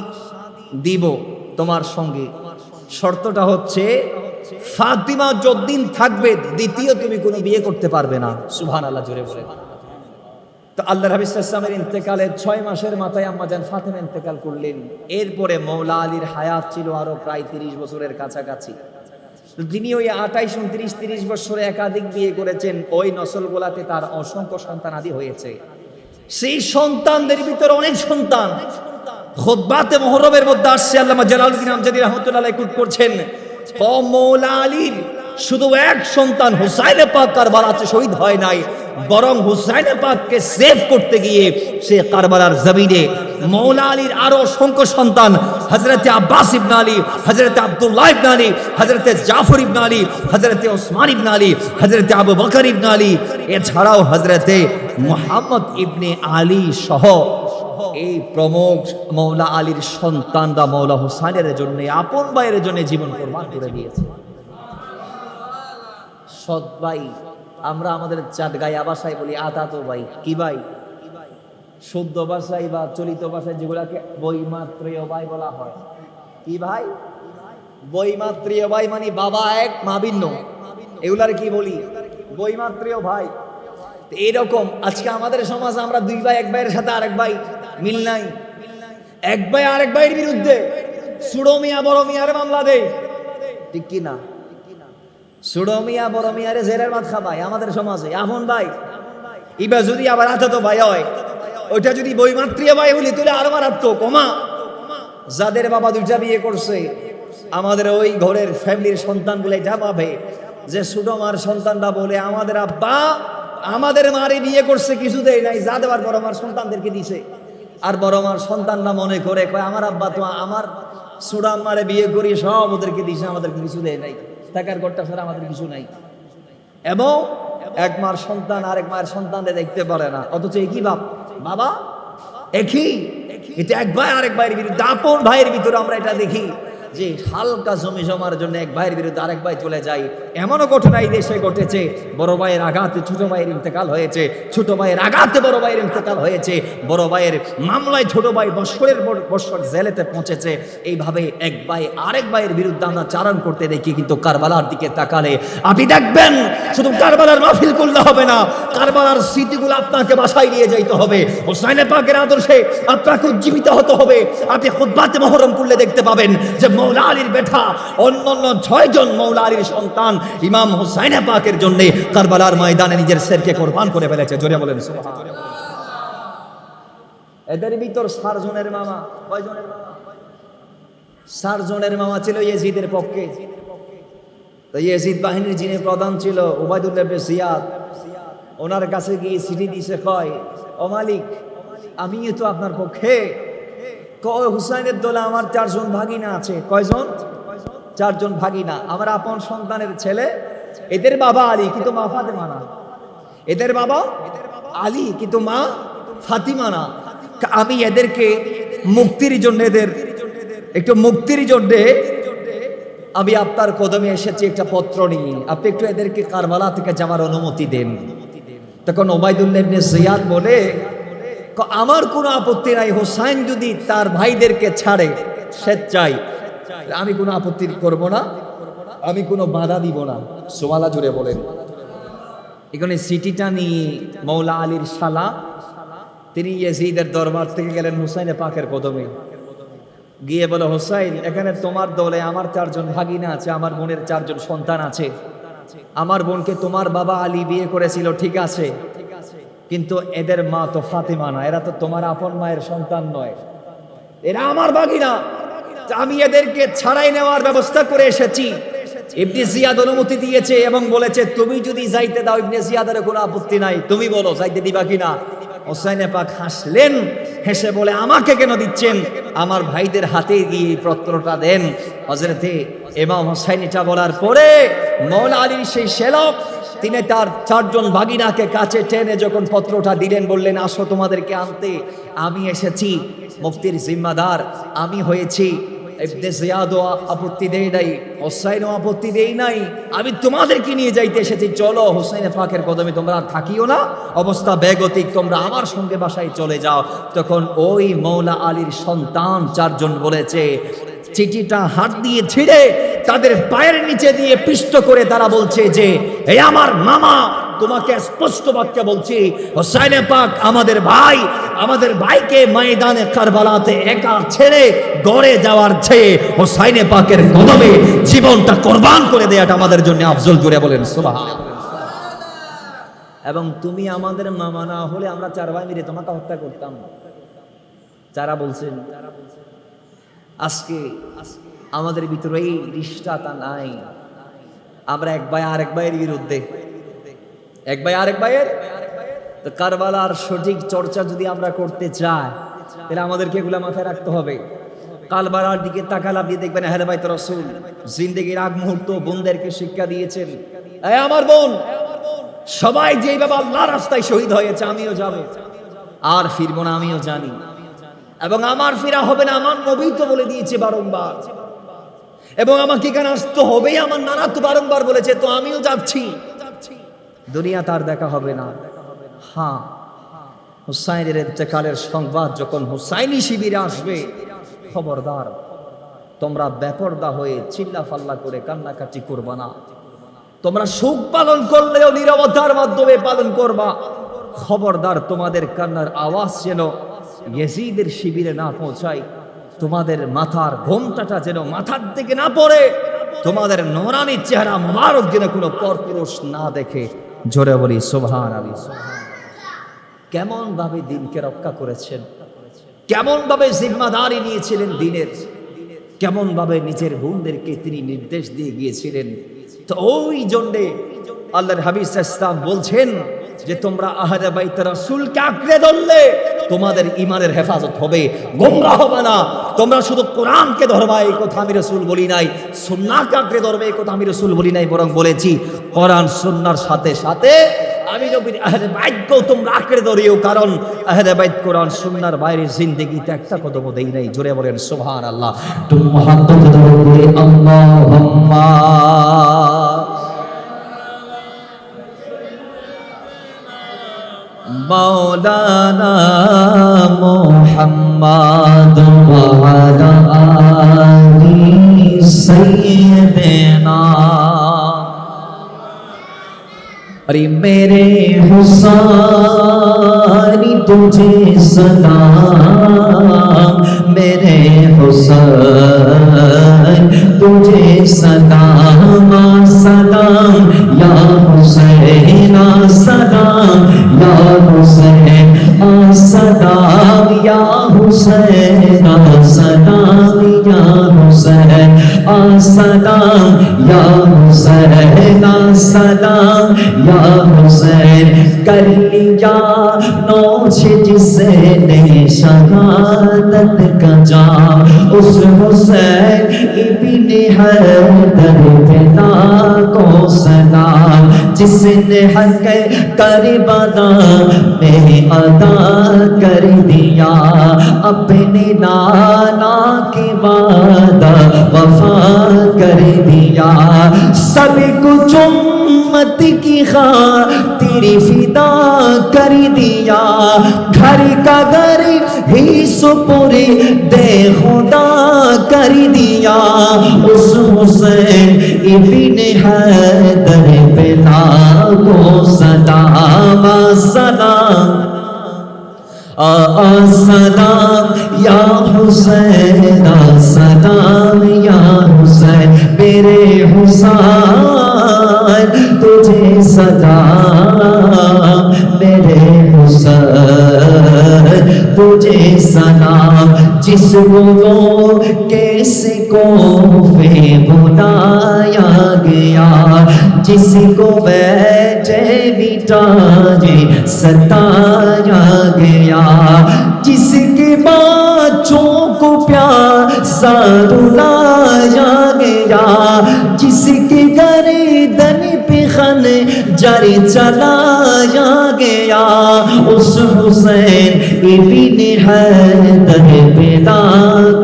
দিব তোমার সঙ্গে। শর্তটা হচ্ছে, ফাতিমা যতদিন থাকবে দ্বিতীয় তুমি কোনো বিয়ে করতে পারবে না। সুবহানাল্লাহ, জোরে বলে। তো আল্লাহর হাবিব সাল্লাল্লাহু আলাইহি ওয়াসাল্লামের ইন্তেকালের 6 মাসের মাথায় আম্মা জান ফাতেমা ইন্তেকাল করলেন। এরপরে মৌলা আলীর হায়াত ছিল আরো প্রায় 30 বছরের কাছাকাছি। তিনি ওই 28, 29, 30 বছরে একাধিক বিয়ে করেছেন। ওই নসলগুলাতে তার অসংখ্য সন্তান আদি হয়েছে। সেই সন্তানদের ভিতরে অনেক সন্তান খুতবাতে মুহররমের মধ্যে আসছে। আল্লামা জালালউদ্দিন আমজাদি রাহমাতুল্লাহ আলাইহি কোট করছেন, ও মৌলা আলীর শুধু এক সন্তান হুসাইন পাক কারবালাতে শহীদ হয় নাই, বরং হুসাইন পাককে সেভ করতে গিয়ে সে কারবালার জমিনে মৌলা আলীর আরো অসংখ্য সন্তান হযরতে আব্বাস ইবনে আলী, হযরতে আব্দুল্লাহ ইবনে আলী, হযরতে জাফর ইবনে আলী, হযরতে ওসমান ইবনে আলী, হযরতে আবু বকর ইবনে আলী, এছাড়াও হযরতে মুহাম্মদ ইবনে আলী সহ এই প্রমুখ মৌলা আলীর সন্তানরা মৌলা হুসাইনের জন্য, আপন ভাইয়ের জন্য জীবন কুরবান করে দিয়েছে। সৎ ভাই, আমরা আমাদের চাটগাঁয়া ভাষায় বলি আতাতো ভাই। কি ভাই? শুদ্ধ ভাষায় বা চলিত ভাষায় যেগুলাকে বৈমাত্রেয় ভাই বলা হয়। কি ভাই? বৈমাত্রেয় ভাই মানে বাবা এক মা ভিন্ন, এগুলার কি বলি? বৈমাত্রেয় ভাই। এরকম আজকে আমাদের সমাজে আমরা দুই ভাই, এক ভাইয়ের সাথে আরেক ভাই মিল নাই, এক ভাই আরেক ভাইয়ের বিরুদ্ধে ছোট মিয়া বড় মিয়ার মামলা দেয়, ঠিক কি না? ছোট মিয়া বড় মিয়ারে জেলের ভাত খাবায় আমাদের সমাজে। আপন ভাই ইবা যদি আবার আতাতো ভাই হয়, ওইটা যদি বৈমাত্রীয় ভাই বলি তাহলে আরো মারাত্মক। কমা যাদের বাবা দুইটা বিয়ে করছে, আমাদের ওই ঘরের ফ্যামিলির সন্তানগুলো এটা ভাবে যে ছোট মার সন্তানরা বলে আমাদের আব্বা আমাদের মারে বিয়ে করছে, কিছু দেয় নাই, যা দেওয়ার বড় মার সন্তানদেরকে দিছে। আর বড় মার সন্তানরা মনে করে কয় আমার আব্বা তো আমার ছোট আম্মারে বিয়ে করি সব ওদেরকে দিছে, আমাদেরকে কিছু দেয় নাই, টাকার ঘরটা ছাড়া আমাদের কিছু নাই। এবং এক মার সন্তান আরেক মায়ের সন্তানদের দেখতে পারে না, অথচ একই বাবা একই। এটা এক ভাই আরেক ভাইয়ের বিরুদ্ধে, আপন ভাইয়ের ভিতরে আমরা এটা দেখি যে হালকা জমি জমার জন্য এক ভাইয়ের বিরুদ্ধে আরেক ভাই চলে যায়। এমনও ঘটনা এই দেশে ঘটেছে, বড় ভাইয়ের আঘাতে ছোট ভাইয়ের ইন্তেকাল হয়েছে, ছোট ভাইয়ের আঘাতে বড় ভাইয়ের ইন্তেকাল হয়েছে, বড় ভাইয়ের মামলায় ছোট ভাই বৎসরের বৎসর জেলেতে পৌঁছেছে। এইভাবে এক ভাই আরেক ভাইয়ের বিরুদ্ধে আমরা চারণ করতে দেখি। কিন্তু কারবালার দিকে তাকালে আপনি দেখবেন শুধু কারবালার মাহফিল করলে হবে না, কারবালার স্মৃতিগুলো আপনাকে বাসায় নিয়ে যাইতে হবে, হুসাইন পাকের আদর্শে আপনাকে উজ্জীবিত হতে হবে। আপনি খুতবাতে মুহররম করলে দেখতে পাবেন যে মৌলা আলীর বেটা অন্যান্য 6 জন মৌলা আলীর সন্তান ইমাম হুসাইন পাকের জন্য কারবালার ময়দানে নিজের শেরকে কোরবান করে ফেলেছে। জোরে বলেন সুবহানাল্লাহ। এদের ভিতর 4 জনের মামা, কয় জনের মামা? 4 জনের মামা ছিল ইয়াজিদের পক্ষে। তো ইয়াজিদ বাহিনীর যিনি প্রধান ছিল উবাইদুল্লাহ ইবনে জিয়াদ, ওনার কাছে গিয়ে চিঠি দিছে, কয় ও মালিক আমি তো আপনার পক্ষে। কয় হুসাইনের দলে আমার 4 জন ভাগিনা আছে। কয়জন? 4 জন ভাগিনা, আমার আপন সন্তানের ছেলে। এদের বাবা আলী কিন্তু মা ফাতেমা না, এদের বাবা আলী কিন্তু মা ফাতিমা না। আমি এদেরকে মুক্তির জন্য, এদের একটু মুক্তির জন্য আমি আপনার কদমে এসেছি একটা পত্র নিয়ে, আপনি একটু এদেরকে কারবালা থেকে যাওয়ার অনুমতি দেন। তখন উবাইদুল্লাহ ইবনে জিয়াদ বলে আমার কোনো আপত্তি নাই, হোসাইন যদি তার ভাইদেরকে ছাড়ে স্বেচ্ছায় আমি কোনো আপত্তি করব না, আমি কোনো বাধা দিব না। সুবহানাল্লাহ জুড়ে বলেন। এখানে চিঠিটা নিয়ে মৌলা আলীর শালা তিনি ইয়াজিদের দরবার থেকে গেলেন হুসাইন পাকের কদমে, গিয়ে বলে হোসাইন এখানে তোমার দলে আমার 4 জন ভাগিনা আছে, আমার বোনের 4 জন সন্তান আছে, আমার বোনকে তোমার বাবা আলী বিয়ে করেছিল ঠিক আছে, কিন্তু এদের মা তো ফাতেমা না, এরা তো তোমার আপন মায়ের সন্তান নয়, এরা আমার ভাগিনা, আমি এদেরকে ছাড়াই নেওয়ার ব্যবস্থা করে এসেছি। ইবনে জিয়াদ অনুমতি দিয়েছে এবং বলেছে তুমি যদি যাইতে দাও ইবনে জিয়াদের কোনো আপত্তি নাই, তুমি বলো যাইতে দিবা কিনা। হোসাইন পাক হাসলেন, হেসে বলে আমাকে কেন দিচ্ছেন, আমার ভাইদের হাতে গিয়ে পত্রটা দেন। হযরতে ইমাম হোসাইন এটা বলার পরে মৌলা আলীর সেই শ্যালক তিনি তার 4 জন ভাগিনাকে কাছে টেনে যখন পত্রটা দিলেন, বললেন আসো তোমাদেরকে আনতে আমি এসেছি, মুফতির জিম্মাদার আমি হয়েছি। ইবনে জিয়াদও আপত্তি দেয় নাই, হোসাইনও আপত্তি দেয় নাই, আমি তোমাদেরকে নিয়ে যাইতে এসেছি, চলো হোসাইন পাকের কদমে তোমরা থাকিও না, অবস্থা বেগতিক, তোমরা আমার সঙ্গে বাসায় চলে যাও। তখন ওই মৌলা আলীর সন্তান 4 জন বলেছে, চিঠিটা হাত দিয়ে ছিঁড়ে তাদের পায়ের নিচে দিয়ে পিষ্ট করে তারা বলছে যে এই আমার মামা তোমাকে স্পষ্ট বাক্যে বলছি, হোসাইন পাক আমাদের ভাইকে ময়দানে কারবালাতে একা ছেড়ে গড়ে যাওয়ার চেয়ে হোসাইন পাকের কদমে জীবনটা কোরবান করে দেওয়াটা আমাদের জন্য আফজল। জুড়ে বলেন সুবহানাল্লাহ। এবং তুমি আমাদের মামা না হলে আমরা 4 ভাই মিলে তোমাকে হত্যা করতাম। যারা বলছেন আজকে আমাদের ভিতরে এই রিশতাটা নাই। আমরা এক ভাই আরেক ভাইয়ের বিরুদ্ধে, এক ভাই আরেক ভাইয়ের। তো কারবালার সঠিক চর্চা যদি আমরা করতে চাই তাহলে আমাদেরকে এগুলো মাথায় রাখতে হবে। কারবালার দিকে তাকালে আপনি দেখবেন আহলে বাইত রাসূল জিন্দেগির আগ মুহূর্ত বোনদেরকে শিক্ষা দিয়েছেন, এই আমার বোন, সবাই যেইভাবে আল্লাহর রাস্তায় শহীদ হয়েছে আমিও যাব, আর ফিরবো না, আমিও জানি। এবং আমার ফিরা হবে না, আমার নবী তো বলে দিয়েছে বারংবার, এবং আমাকে এখানে আসতে হবেই, আমার নানা তো বারংবার বলেছে, তো আমিও যাচ্ছি। দুনিয়া তার দেখা হবে না। হ্যাঁ, হুসাইনের ইন্তেকালের সংবাদ যখন হুসাইনি শিবিরে আসবে, খবরদার তোমরা বেপরদা হয়ে চিল্লা ফাল্লা করে কান্নাকাটি করবা না। তোমরা সুখ পালন করলেও নীরবতার মাধ্যমে পালন করবা। খবরদার তোমাদের কান্নার আওয়াজ যেন ইয়াজিদের শিবিরে না পৌঁছায়, তোমাদের মাথার ঘোমটাটা যেন মাথার দিকে না পড়ে, তোমাদের নোরানি চেহারা মোবারক যেন কোনো পরপুরুষ না দেখে। জোরে বলি সুবহানাল্লাহ। কেমন ভাবে দিনকে রক্ষা করেছেন, কেমন ভাবে জিম্মাদারি নিয়েছিলেন দিনের, কেমন ভাবে নিজের বোনদেরকে তিনি নির্দেশ দিয়ে গিয়েছিলেন। তো ওই জন্যে আল্লাহর হাবিব সাল্লাল্লাহু আলাইহি ওয়াসাল্লাম বলছেন যে তোমরা আহলে বাইত রাসূলকে আঁকড়ে ধরলে তোমাদের ঈমানের হেফাজত হবে, গোমরাহ হবে না। তোমরা শুধু কোরআনকে ধরবা এই কথা আমি রাসূল বলি নাই, সুন্নাহকে আঁকড়ে ধরবে এই কথা আমি রাসূল বলি নাই, বরং বলেছি কোরআন সুন্নাহর সাথে সাথে আমি নবীর আহলে বাইতকেও তোমরা আঁকড়ে ধরিও, কারণ আহলে বাইত কোরআন সুন্নাহর বাইরে জিন্দেগিতে একটা কদমও দেই নাই। জোরে বলেন সুবহানাল্লাহ। तुम मोहब्बत करोगे अल्लाहुम्मा मौलाना मुहम्मद वाला आली सैयदना। अरे मेरे हुसैन तुझे सलाम, मेरे हुसैन तुझे सलाम, सलाम या हुसैन, सलाम या हुसैन, सलाम या हुसैन, सलाम या हुसैन, सलाम या हुसैन, सलाम या हुसैन। कर लिया नौश जिसने शहादत का जाम, उस हुसैन इब्ने हैदर पिता को सलाम, जिसने हक करबला में अदा कर दिया, अपने नाना के वादा वफा कर दिया। सब कुछ उम्मत की खातिर फिदा कर दिया, घर का घर ही सुपुरे दे खुदा कर दिया। उस हुसैन इब्ने हैदर पिता को सलाम, सलाम सलाम या हुसैन, सलाम या हुसैन। मेरे हुसैन तुझे सलाम, मेरे हुसैन तुझे सलाम। जिसको कैसे को बुलाया गया, जिसको बैठे बिठाए सताया गया, जिसके बच्चों को प्यासा रुलाया गया, जिसके गर्दन पे खंजर चलाया गया, उस हुसैन इब्ने हैदर पिता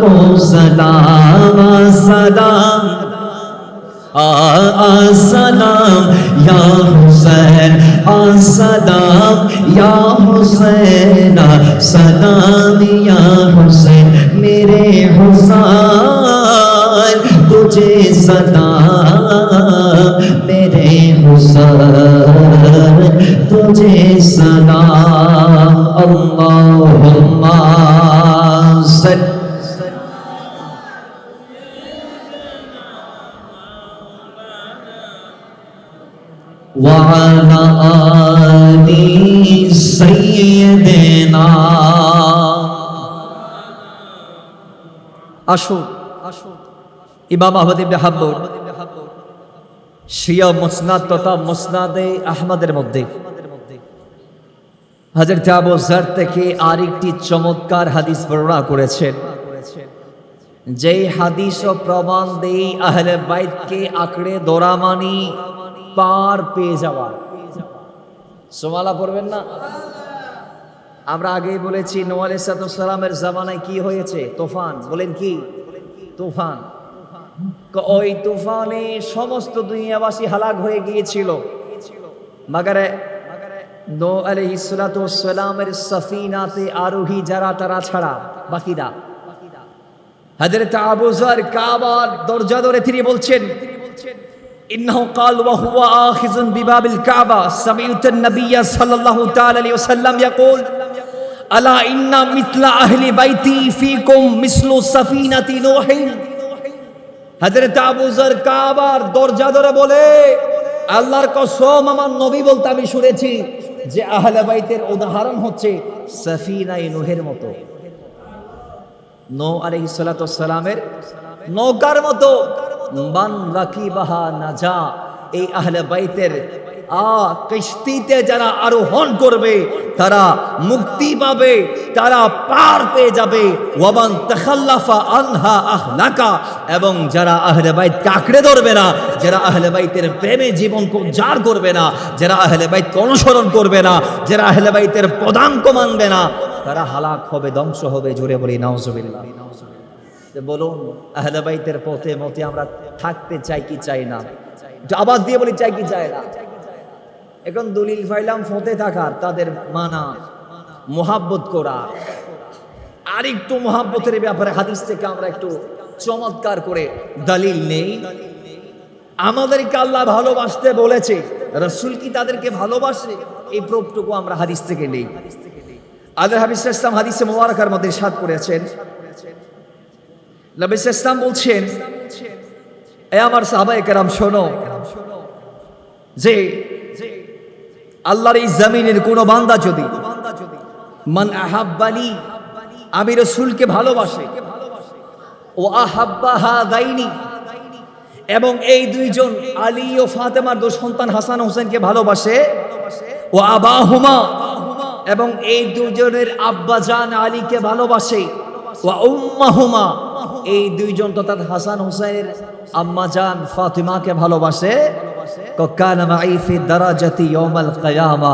को सलाम, सलाम सलाम या हुसैन, सलाम या हुसैन, सलाम या हुसैन। मेरे हुसैन तुझे सलाम, मेरे हुसैन আল্লাহুম্মা সাল্লি وعلى آل سيدنا আসুন ইমাম আহমদ ইবনে হাম্বল শিয়া মুসনাদ তথা মুসনাদে আহমদের মধ্যে হযরত আবু যর থেকে আরেকটি চমৎকার হাদিস বর্ণনা করেছেন, যেই হাদিস ও প্রমাণ দেই আহলে বাইতকে আঁকড়ে ধরা মানি পার পেয়ে যাওয়া। সুবহানাল্লাহ পড়বেন না? আমরা আগেই বলেছি নূহ আলাইহিস সালামের জামানায় কি হয়েছে? তুফান। বলেন কি? তুফান। ওই তুফানে সমস্ত দুনিয়াবাসী হালাক হয়ে গিয়েছিল, মাগার নূহ আলাইহিস সালামের সফিনাতে আরোহী যারা তারা ছাড়া বাকিরা। হযরত আবু যর কাবার দরজা ধরে তিনি বলছেন, ইন্নাহু ক্বাল ওয়া হুয়া আখিযুন বিবাবিল কাবা সামিউতুন নবিয়্য সাল্লাল্লাহু তাআলা আলাইহি ওয়াসাল্লাম ইয়াকুল আলা ইন্না মিসলা আহলি বাইতি ফীকুম মিসলু সাফিনাতি নূহিন। হযরত আবু যর কাবার দরজা ধরে বলে, আল্লাহর কসম আমার নবী বলতে আমি শুনেছি যে আহলে বাইতের উদাহরণ হচ্ছে সাফিনায়ে নূহের মতো, নূহ আলাইহিস সালামের নৌকার মতো। মান রাকিবাহা নাজা, এই আহলে বাইতের কিস্তিতে যারা আরোহণ করবে তারা মুক্তি পাবে, তারা পার পেয়ে যাবে। ওয়ামান তাখাল্লাফা আনহা আহলাকা, এবং যারা আহলে বাইতকে আঁকড়ে ধরবে না, যারা আহলে বাইতের প্রেমে জীবন জার করবে না, যারা আহলে বাইতকে অনুসরণ করবে না, যারা আহলে বাইতের পদাঙ্ক মানবে না, তারা হালাক হবে, ধ্বংস হবে। জোরে বলি নাউজুবিল্লাহ। বলুন আহলে বাইতের পথে মতে আমরা থাকতে চাই কি চাই না? আওয়াজ দিয়ে বলি চাই কি চাই না? এখন দলিল ফাইলাম ফতে থাকার, তাদের মানা, মোহাব্বত করা। আরেকটু মোহাব্বতের ব্যাপারে হাদিস থেকে আমরা একটু চমৎকার করে দলিল নেই। আমাদেরকে আল্লাহ ভালোবাসতে বলেছে, রাসূল কি তাদেরকে ভালোবাসে? এই প্রুফটুকু আমরা হাদিস থেকে নেই। আল্লাহর হাবিব সাল্লাল্লাহু আলাইহি ওয়াসাল্লাম হাদিসে মুবারাকার মধ্যে ইরশাদ করেছেন, নবী সাল্লাল্লাহু আলাইহি ওয়াসাল্লাম বলছেন, এ আমার সাহাবায়ে কেরাম শোনো, যে আল্লাহর এই জমিনের কোন বান্দা যদি মান আহাব্বানি, আমি রাসূলকে ভালোবাসে, ও আহাব্বা হাদাইনি, এবং এই দুইজন আলী ও ফাতেমার দুই সন্তান হাসান ও হোসেনকে ভালোবাসে, ও আবাহুমা, এবং এই দুইজনের আব্বাজান আলীকে ভালোবাসে, ও উম্মাহুমা, এই দুইজন তথা হাসান হোসেনের আম্মাজান ফাতিমাকে ভালোবাসে, কানা মাই ফি দারাজাতি ইয়াউমাল কিয়ামা,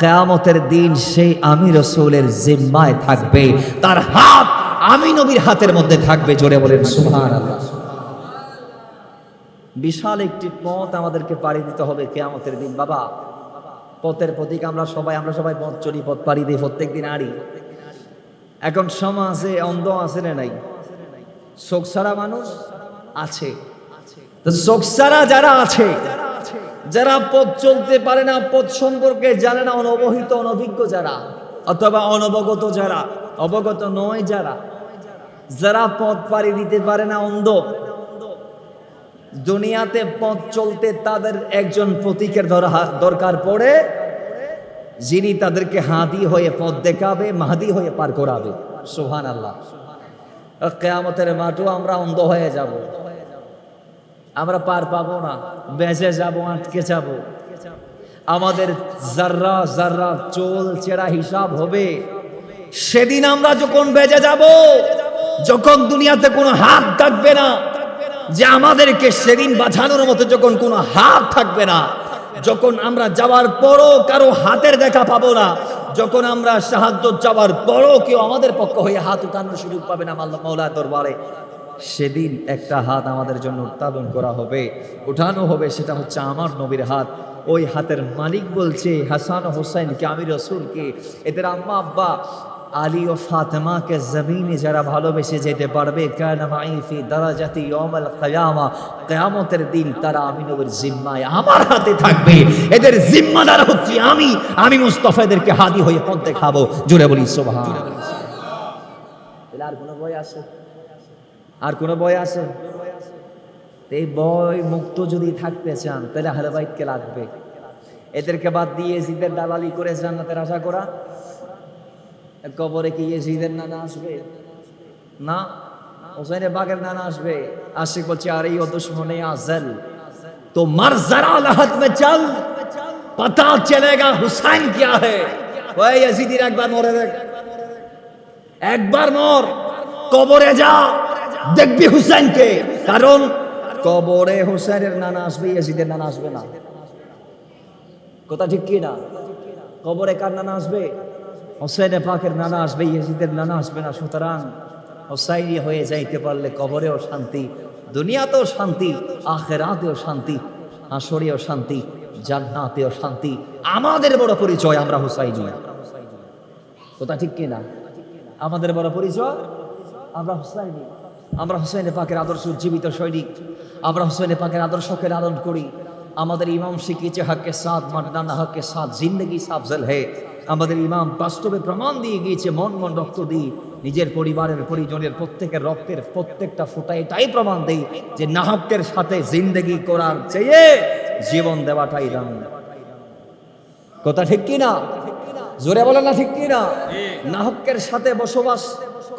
কিয়ামতের দিন সেই আমি রাসূলের জিম্মায় থাকবে, তার হাত আমি নবীর হাতের মধ্যে থাকবে। জোরে বলেন সুবহানাল্লাহ। বিশাল একটি পথ আমাদেরকে পাড়ি দিতে হবে কিয়ামতের দিন। বাবা, পথের প্রতীক আমরা সবাই পথ চলি, পথ পাড়ি দিই প্রত্যেকদিন আড়ি। এখন সমাজে অন্ধ আছে না নাই? চোখ ছাড়া মানুষ আছে। তো চোখ ছাড়া যারা আছে, যারা পথ চলতে পারে না, পথ সম্পর্কে জানে না, অনবহিত অনভিজ্ঞ যারা, অথবা অনবগত যারা, অবগত নয় যারা, যারা পথ পাড়ি দিতে পারে না, অন্ধ, দুনিয়াতে পথ চলতে তাদের একজন প্রতীকের দরকার পড়ে, যিনি তাদেরকে হাদি হয়ে পথ দেখাবে, মাহদি হয়ে পার করাবে। সুবহানাল্লাহ। কিয়ামতের মাঠও আমরা অন্ধ হয়ে যাব, আমরা পার পাবো না, বেঁচে যাব, আটকে যাব। আমাদের জাররা জাররা চোল চেরা হিসাব হবে। সেদিন আমরা যখন বেঁচে যাব, যখন দুনিয়াতে কোনো হাত থাকবে না, যে আমাদেরকে সেদিন বাঁচানোর মতো যখন কোনো হাত থাকবে না, যখন আমরা যাওয়ার পরও কারো হাতের দেখা পাবো না, যখন আমরা সাহায্য চাওয়ার পরও কেউ আমাদের পক্ষ হয়ে হাত উঠানোর সুযোগ পাবে না আল্লাহ মাওলার দরবারে, সেদিন একটা হাত আমাদের জন্য উত্তোলন করা হবে, উঠানো হবে। সেটা হচ্ছে আমার নবীর হাত। ওই হাতের মালিক বলছে হাসান হোসেনকে, আমি রাসূলকে, এদের আম্মা আব্বা আলী ও ফাতেমাকে জমিনে যারা ভালোবেসে যেতে পারবে কানা মাই ফি দারাজাতি ইয়াউমাল কিয়ামা, কিয়ামতের দিন তারা আমি নবীর জিম্মায় আমার হাতে থাকবে। এদের জিম্মাদার হচ্ছি আমি মুস্তাফা এদেরকে হাদি হয়ে পথ দেখাবো। জোরে বলি সুবহানাল্লাহ। আর কোনো বই আছে? আর কোনো বই আছে? এই বই মুক্ত যদি থাকতে চান তাহলে আহলে বাইতকে লাগবে। এদেরকে বাদ দিয়ে জিদের দালালি করে জান্নাতের আশা করা, কবরে কি ইয়াজিদের নানা আসবে? না, হুসাইনের বাগের নানা আসবে। আশিক বলছে আরে ও দুশ্মনে আজল তো মর জরা লহদ মে চল পতা চলেগা হুসাইন কিয়া है। ওই ইয়াজিদির একবার মরে দেখ, একবার মর, কবরে যা, দেখবি হুসাইনকে। কারণ কবরে হুসাইনের নানা আসবে, ইয়াজিদের নানা আসবে না। কথা ঠিক কি না? কবরে কার নানা আসবে? হুসাইনে পাকের নানা আসবে, ইয়াজিদের নানা আসবে না। সুতরাং হুসাইনি হয়ে যাইতে পারলে কবরেও শান্তি, দুনিয়াতেও শান্তি, আখিরাতেও শান্তি, হাসরেও শান্তি, জান্নাতেও শান্তি। আমাদের বড় পরিচয় আমরা হুসাইনি। কথা ঠিক কি না? আমাদের বড় পরিচয় আমরা হুসাইনি। আমরা হুসাইনে পাকের আদর্শ জীবিত সৈনিক। আমরা হুসাইনে পাকের আদর্শকে লালন করি। আমাদের ইমাম শিখিয়েছে হকের সাথ মারনা না হকের সাথ জিন্দগি সাফজল হে। আমাদের ইমাম বাস্তবে প্রমাণ দিয়ে গিয়েছে, মন রক্ত দিয়ে নিজের পরিবারের পরিজনের প্রত্যেকের রক্তের প্রত্যেকটা ফোঁটা এটাই প্রমাণ দেয় যে নাহকের সাথে জিন্দগি করার চেয়ে জীবন দেওয়াটাই দামি। কথা ঠিক কি না? জোরে বলেন না ঠিক কি না? নাহকের সাথে বসবাস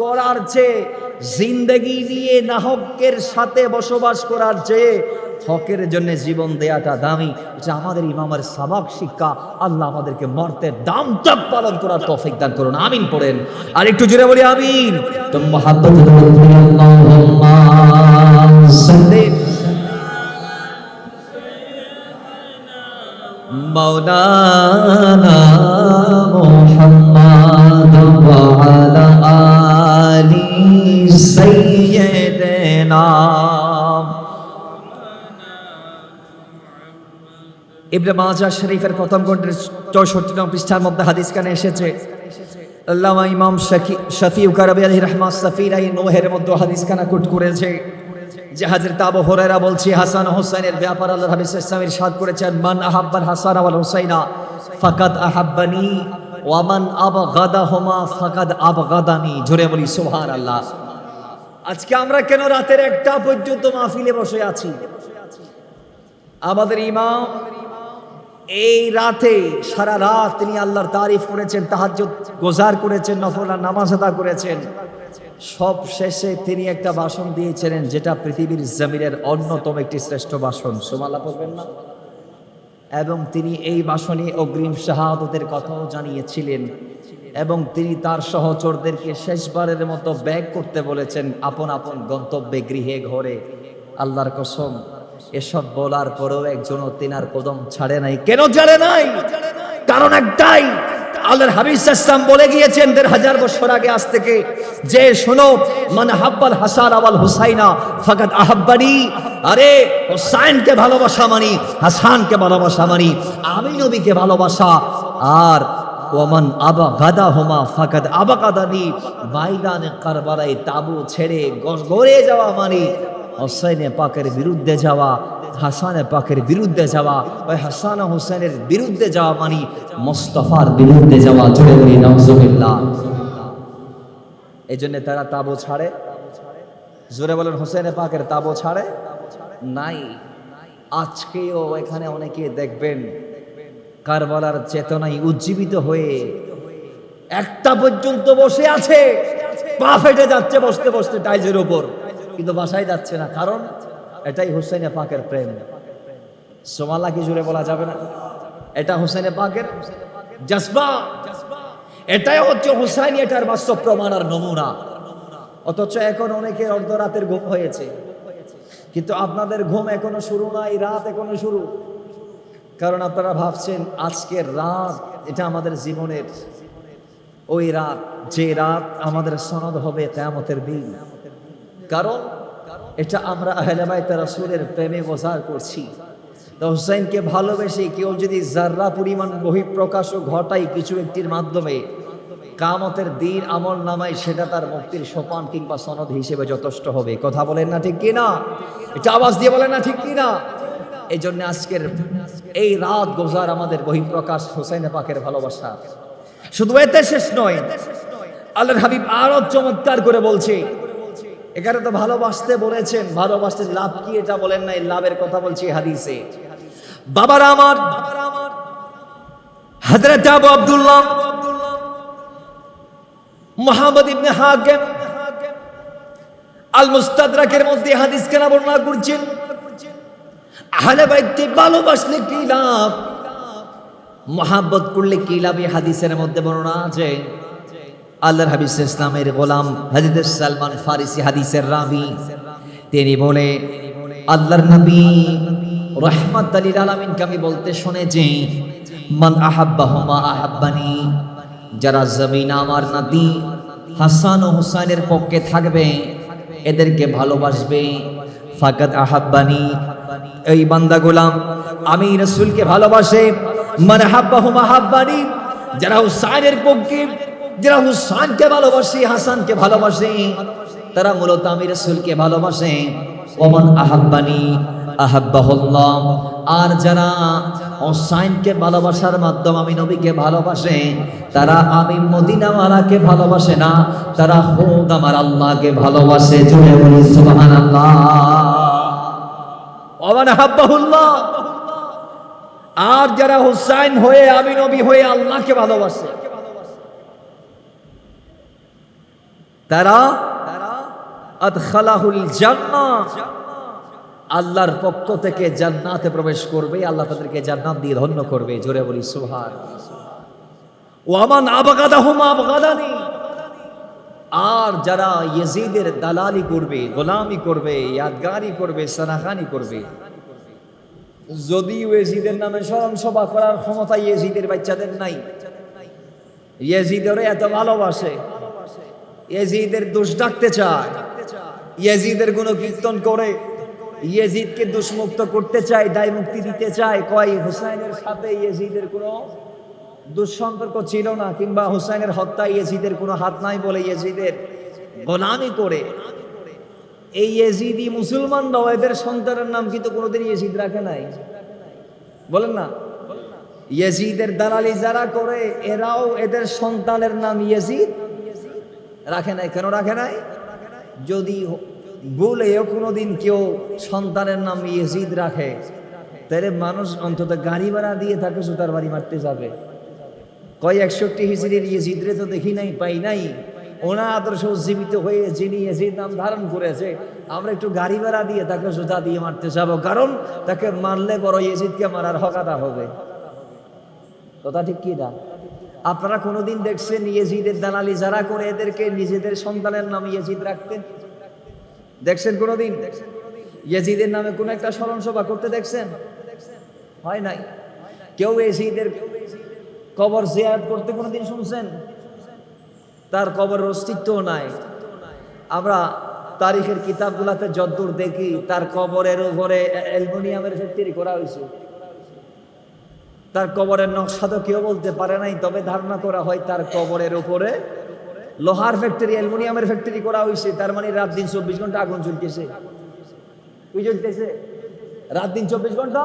করার চেয়ে, জিন্দগি দিয়ে নাহকের সাথে বসবাস করার চেয়ে হকের জন্য জীবন দেয়াটা দামি। এটা আমাদের ইমামের সাবাক শিক্ষা। আল্লাহ আমাদেরকে মর্তে দাম তক পালন করার তৌফিক দান করুন। আমিন পড়েন, আর একটু জোরে বলি আমিন। তো মুহাব্বত আল্লাহুম্মা সাল্লি মাওলানা মুহাম্মদ ওয়া আলা আলি সাইয়্যিদিনা। ইবনে মাজাহ শরীফের প্রথম খণ্ডের 64 নং পৃষ্ঠার মধ্যে হাদিস কানে এসেছে। আল্লামা ইমাম শফি কারবি আলাইহির রহমাত সাফিরাই নোহের মধ্যে হাদিস কানা কোট করেছে যে হযরত আবু হুরায়রা বলছে হাসান হুসাইনের ব্যাপারে আল্লাহর হাবিব সাল্লাল্লাহু আলাইহি ওয়াসাল্লাম ইরশাদ করেছেন, মান আহাব্বাল হাসান ওয়াল হুসাইনা ফাকাদ আহাব্বানি ওয়া মান আবগাদাহুমা ফাকাদ আবগাদানি। জোরে বলি সুবহানাল্লাহ। আজকে আমরা কেন রাতের 1টা পর্যন্ত মাহফিলে বসে আছি? আমাদের ইমাম এই রাতে সারা রাত তিনি আল্লাহর তারিফ করেছেন, তাহাজ্জুদ গোজার করেছেন, নফল নামাজ আদা করেছেন। সব শেষে তিনি একটা ভাষণ দিয়েছিলেন যেটা পৃথিবীর জমিনের অন্যতম একটি শ্রেষ্ঠ ভাষণ। সুবহানাল্লাহ বলবেন না? এবং তিনি এই ভাষণে অগ্রিম শাহাদতের কথাও জানিয়েছিলেন এবং তিনি তার সহচরদেরকে শেষবারের মতো ব্যাগ করতে বলেছেন আপন আপন গন্তব্যে, গৃহে ঘরে। আল্লাহর কসম, এসব বলার পরেও একজনও তিনার কদম ছাড়ে নাই। কেন ছাড়ে নাই? কারণ একটাই, আল্লাহর হাবিব সাল্লাল্লাহু আলাইহি ওয়াসাল্লাম বলে গিয়েছেন 1500 বছর আগে আজ থেকে, যে শোনো মান হাব্বাল হাসান ওয়াল হুসাইনা ফাকাদ আহাব্বানি। আরে হুসাইনকে ভালোবাসা মানি, হাসানকে ভালোবাসা মানি, আমি নবীকে ভালোবাসা। আর ওমান আবাগাদাহুমা ফাকাদ আবাগাদানি, ময়দানে কারবালায় তাবু ছেড়ে গড়ে যাওয়া মানে হুসাইনে পাকের বিরুদ্ধে যাওয়া, হাসানে পাকের বিরুদ্ধে যাওয়া, ওই হাসান হুসাইনের বিরুদ্ধে যাওয়া মানে মুস্তাফার বিরুদ্ধে যাওয়া। জোরে বলি নাউজুবিল্লাহ। এই জন্য তারা তাবু ছাড়ে। জোরে বলেন হুসাইনে পাকের তাবু ছাড়ে নাই। আজকেও এখানে অনেকে দেখবেন কারবালার চেতনায় উজ্জীবিত হয়ে 1টা পর্যন্ত বসে আছে, পা ফেটে যাচ্ছে বসতে বসতে টাইজের উপর, কিন্তু বাসায় যাচ্ছে না। কারণ এটাই হুসাইনে পাকের প্রেম। সুবহানাল্লাহ কি জুড়ে বলা যাবে না? এটা হুসাইনে পাকের জজবা, এটাই হচ্ছে হুসাইনি, এটার বাস্তব প্রমাণ আর নমুনা। অথচ এখন অনেকের অর্ধরাতের ঘুম হয়েছে, কিন্তু আপনাদের ঘুম এখনো শুরু নাই, রাত এখনো শুরু। কারণ আপনারা ভাবছেন আজকের রাত এটা আমাদের জীবনের ওই রাত, যে রাত আমাদের সনদ হবে কিয়ামতের দিন। কারণ এটা আমরা আহলে বাইত রাসূলের প্রেমে গোজার করছি। তো হুসাইনকে ভালোবেসে কেউ যদি যাররা পরিমাণ বহিঃপ্রকাশও ঘটায় কিছু একটির মাধ্যমে, কিয়ামতের দিন আমল নামায় সেটা তার মুক্তির সোপান কিংবা সনদ হিসেবে যথেষ্ট হবে। কথা বলেন না ঠিক কিনা? এটা আওয়াজ দিয়ে বলেন না ঠিক কিনা? এই জন্য আজকের এই রাত গোজার আমাদের বহিঃপ্রকাশ হোসেন পাকের ভালোবাসা। শুধু এতে শেষ নয়, আল্লাহর হাবিব আরো চমৎকার করে বলছে, এখানে তো ভালোবাসতে বলেছেন, ভালোবাসতে লাভ কি এটা বলেন নাই, লাভের কথা বলছি হাদিসে। বাবারা আমার, হযরত আবু আব্দুল্লাহ মুহাম্মদ ইবনে হাকিম আল মুস্তাদরাকের মধ্যে হাদিস কেনা বর্ণনা করছেন, আহলে বাইতকে ভালোবাসলে কি লাভ, মুহাব্বত করলে কি লাভ, এই হাদিসের মধ্যে বর্ণনা আছে। আল্লাহর হাবিব ইসলামের গোলাম হযরত সালমান ফারিসি হাদিসের রাবি, তিনি বলে আল্লাহর নবী রাহমাতুল লিল আলামিনকে আমি বলতে শুনেছি, মান আহাব্বাহুমা আহাব্বানি, যারা জমিন আমার নাতি হাসান ও হুসাইনের পক্ষে থাকবে, এদেরকে ভালোবাসবে, ফাকাদ আহাব্বানি, এই বান্দা গোলাম আমি রাসূলকে ভালোবাসে। মান আহাব্বাহুমা আহাব্বানি, যারা হুসাইনের পক্ষে, যারা হুসাইনকে ভালোবাসে, হাসানকে ভালোবাসে, তারা মূলত আমি রাসূলকে ভালোবাসে। ওমান আহাব্বানি আহাব্বাহুল্লাহ, আর যারা হুসাইনকে ভালোবাসার মাধ্যমে আমি নবীকে ভালোবাসে, তারা আমি মদিনাওয়ালাকে ভালোবাসে না, তারা খোদ আমার আল্লাহকে ভালোবাসে। জোরে বলি সুবহানাল্লাহ। ওমান আহাব্বাহুল্লাহ, আর যারা হুসাইন হয়ে আমি নবী হয়ে আল্লাহকে ভালোবাসে, তারা আদখালাহুল জান্নাহ, আল্লাহর পক্ষ থেকে জান্নাতে প্রবেশ করবে, আল্লাহ তাদেরকে জান্নাত দিয়ে ধন্য করবে। জোরে বলি সুবহানাল্লাহ। ওয়ামান আবগাদাহুম আবগাদানি, আর যারা ইয়াজিদের দালালি করবে, গোলামি করবে, ইয়াদগারি করবে, সানাখানি করবে, যদিও ইয়াজিদের নামে স্মরণ সভা করার ক্ষমতা ইয়াজিদের বাচ্চাদের নাই, ইয়াজিদের এত ভালোবাসে, ইয়াজিদের দোষ ডাকতে চায়, ইয়াজিদের গুণ কীর্তন করে, ইয়াজিদকে দোষমুক্ত করতে চায়, দায় মুক্তি দিতে চায়, কয় হুসাইনের সাথে ইয়াজিদের কোনো দুঃসম্পর্ক ছিল না, কিংবা হুসাইনের হত্যা ইয়াজিদের কোনো হাত নাই বলে ইয়াজিদের গোলামি করে। এই ইয়াজিদি মুসলমানরাও এদের সন্তানের নাম কিন্তু কোনোদিন ইয়াজিদ রাখে নাই, বলেন না? ইয়াজিদের দালালি যারা করে, এরাও এদের সন্তানের নাম ইয়াজিদ রাখে নাই। কেন রাখে নাই? যদি বলেও কোনোদিন কেউ সন্তানের নাম ইয়াজিদ রাখে, তাহলে মানুষ অন্তত গাড়ি ভাড়া দিয়ে তাকে জুতার বাড়ি মারতে যাবে। কয় 61 হিজরির ইয়াজিদরে তো দেখি নাই, পাই নাই, ওনার আদর্শ উজ্জীবিত হয়ে যিনি ইয়াজিদ নাম ধারণ করেছে, আমরা একটু গাড়ি ভাড়া দিয়ে তাকে জুতা দিয়ে মারতে যাব, কারণ তাকে মারলে বড় ইয়াজিদকে মারার হক আদা হবে। কথা ঠিক কি না? আপনারা কোনোদিন দেখছেন ইয়াজিদের দালালি যারা করে এদেরকে নিজেদের সন্তানের নাম ইয়াজিদ রাখতেন? দেখছেন কোনোদিন? ইয়াজিদের নামে কোন একটা স্মরণ সভা করতে দেখছেন? হয় নাই। কেউ ইয়াজিদের কবর জিয়ারত করতে কোনোদিন শুনছেন? তার কবরের অস্তিত্ব নাই। আমরা তারিখের কিতাবগুলাতে যদ্দূর দেখি, তার কবরের উপরে অ্যালুমিনিয়ামের ফ্যাক্টরি করা হয়েছে। তার কবরের নকশা তো কেউ বলতে পারে নাই, তবে ধারণা করা হয় তার কবরের উপরে লোহার ফ্যাক্টরি, অ্যালুমিনিয়ামের ফ্যাক্টরি করা হয়েছে। তার মানে রাত দিন 24 ঘন্টা আগুন চলতেছে। কি চলতেছে? রাত দিন 24 ঘন্টা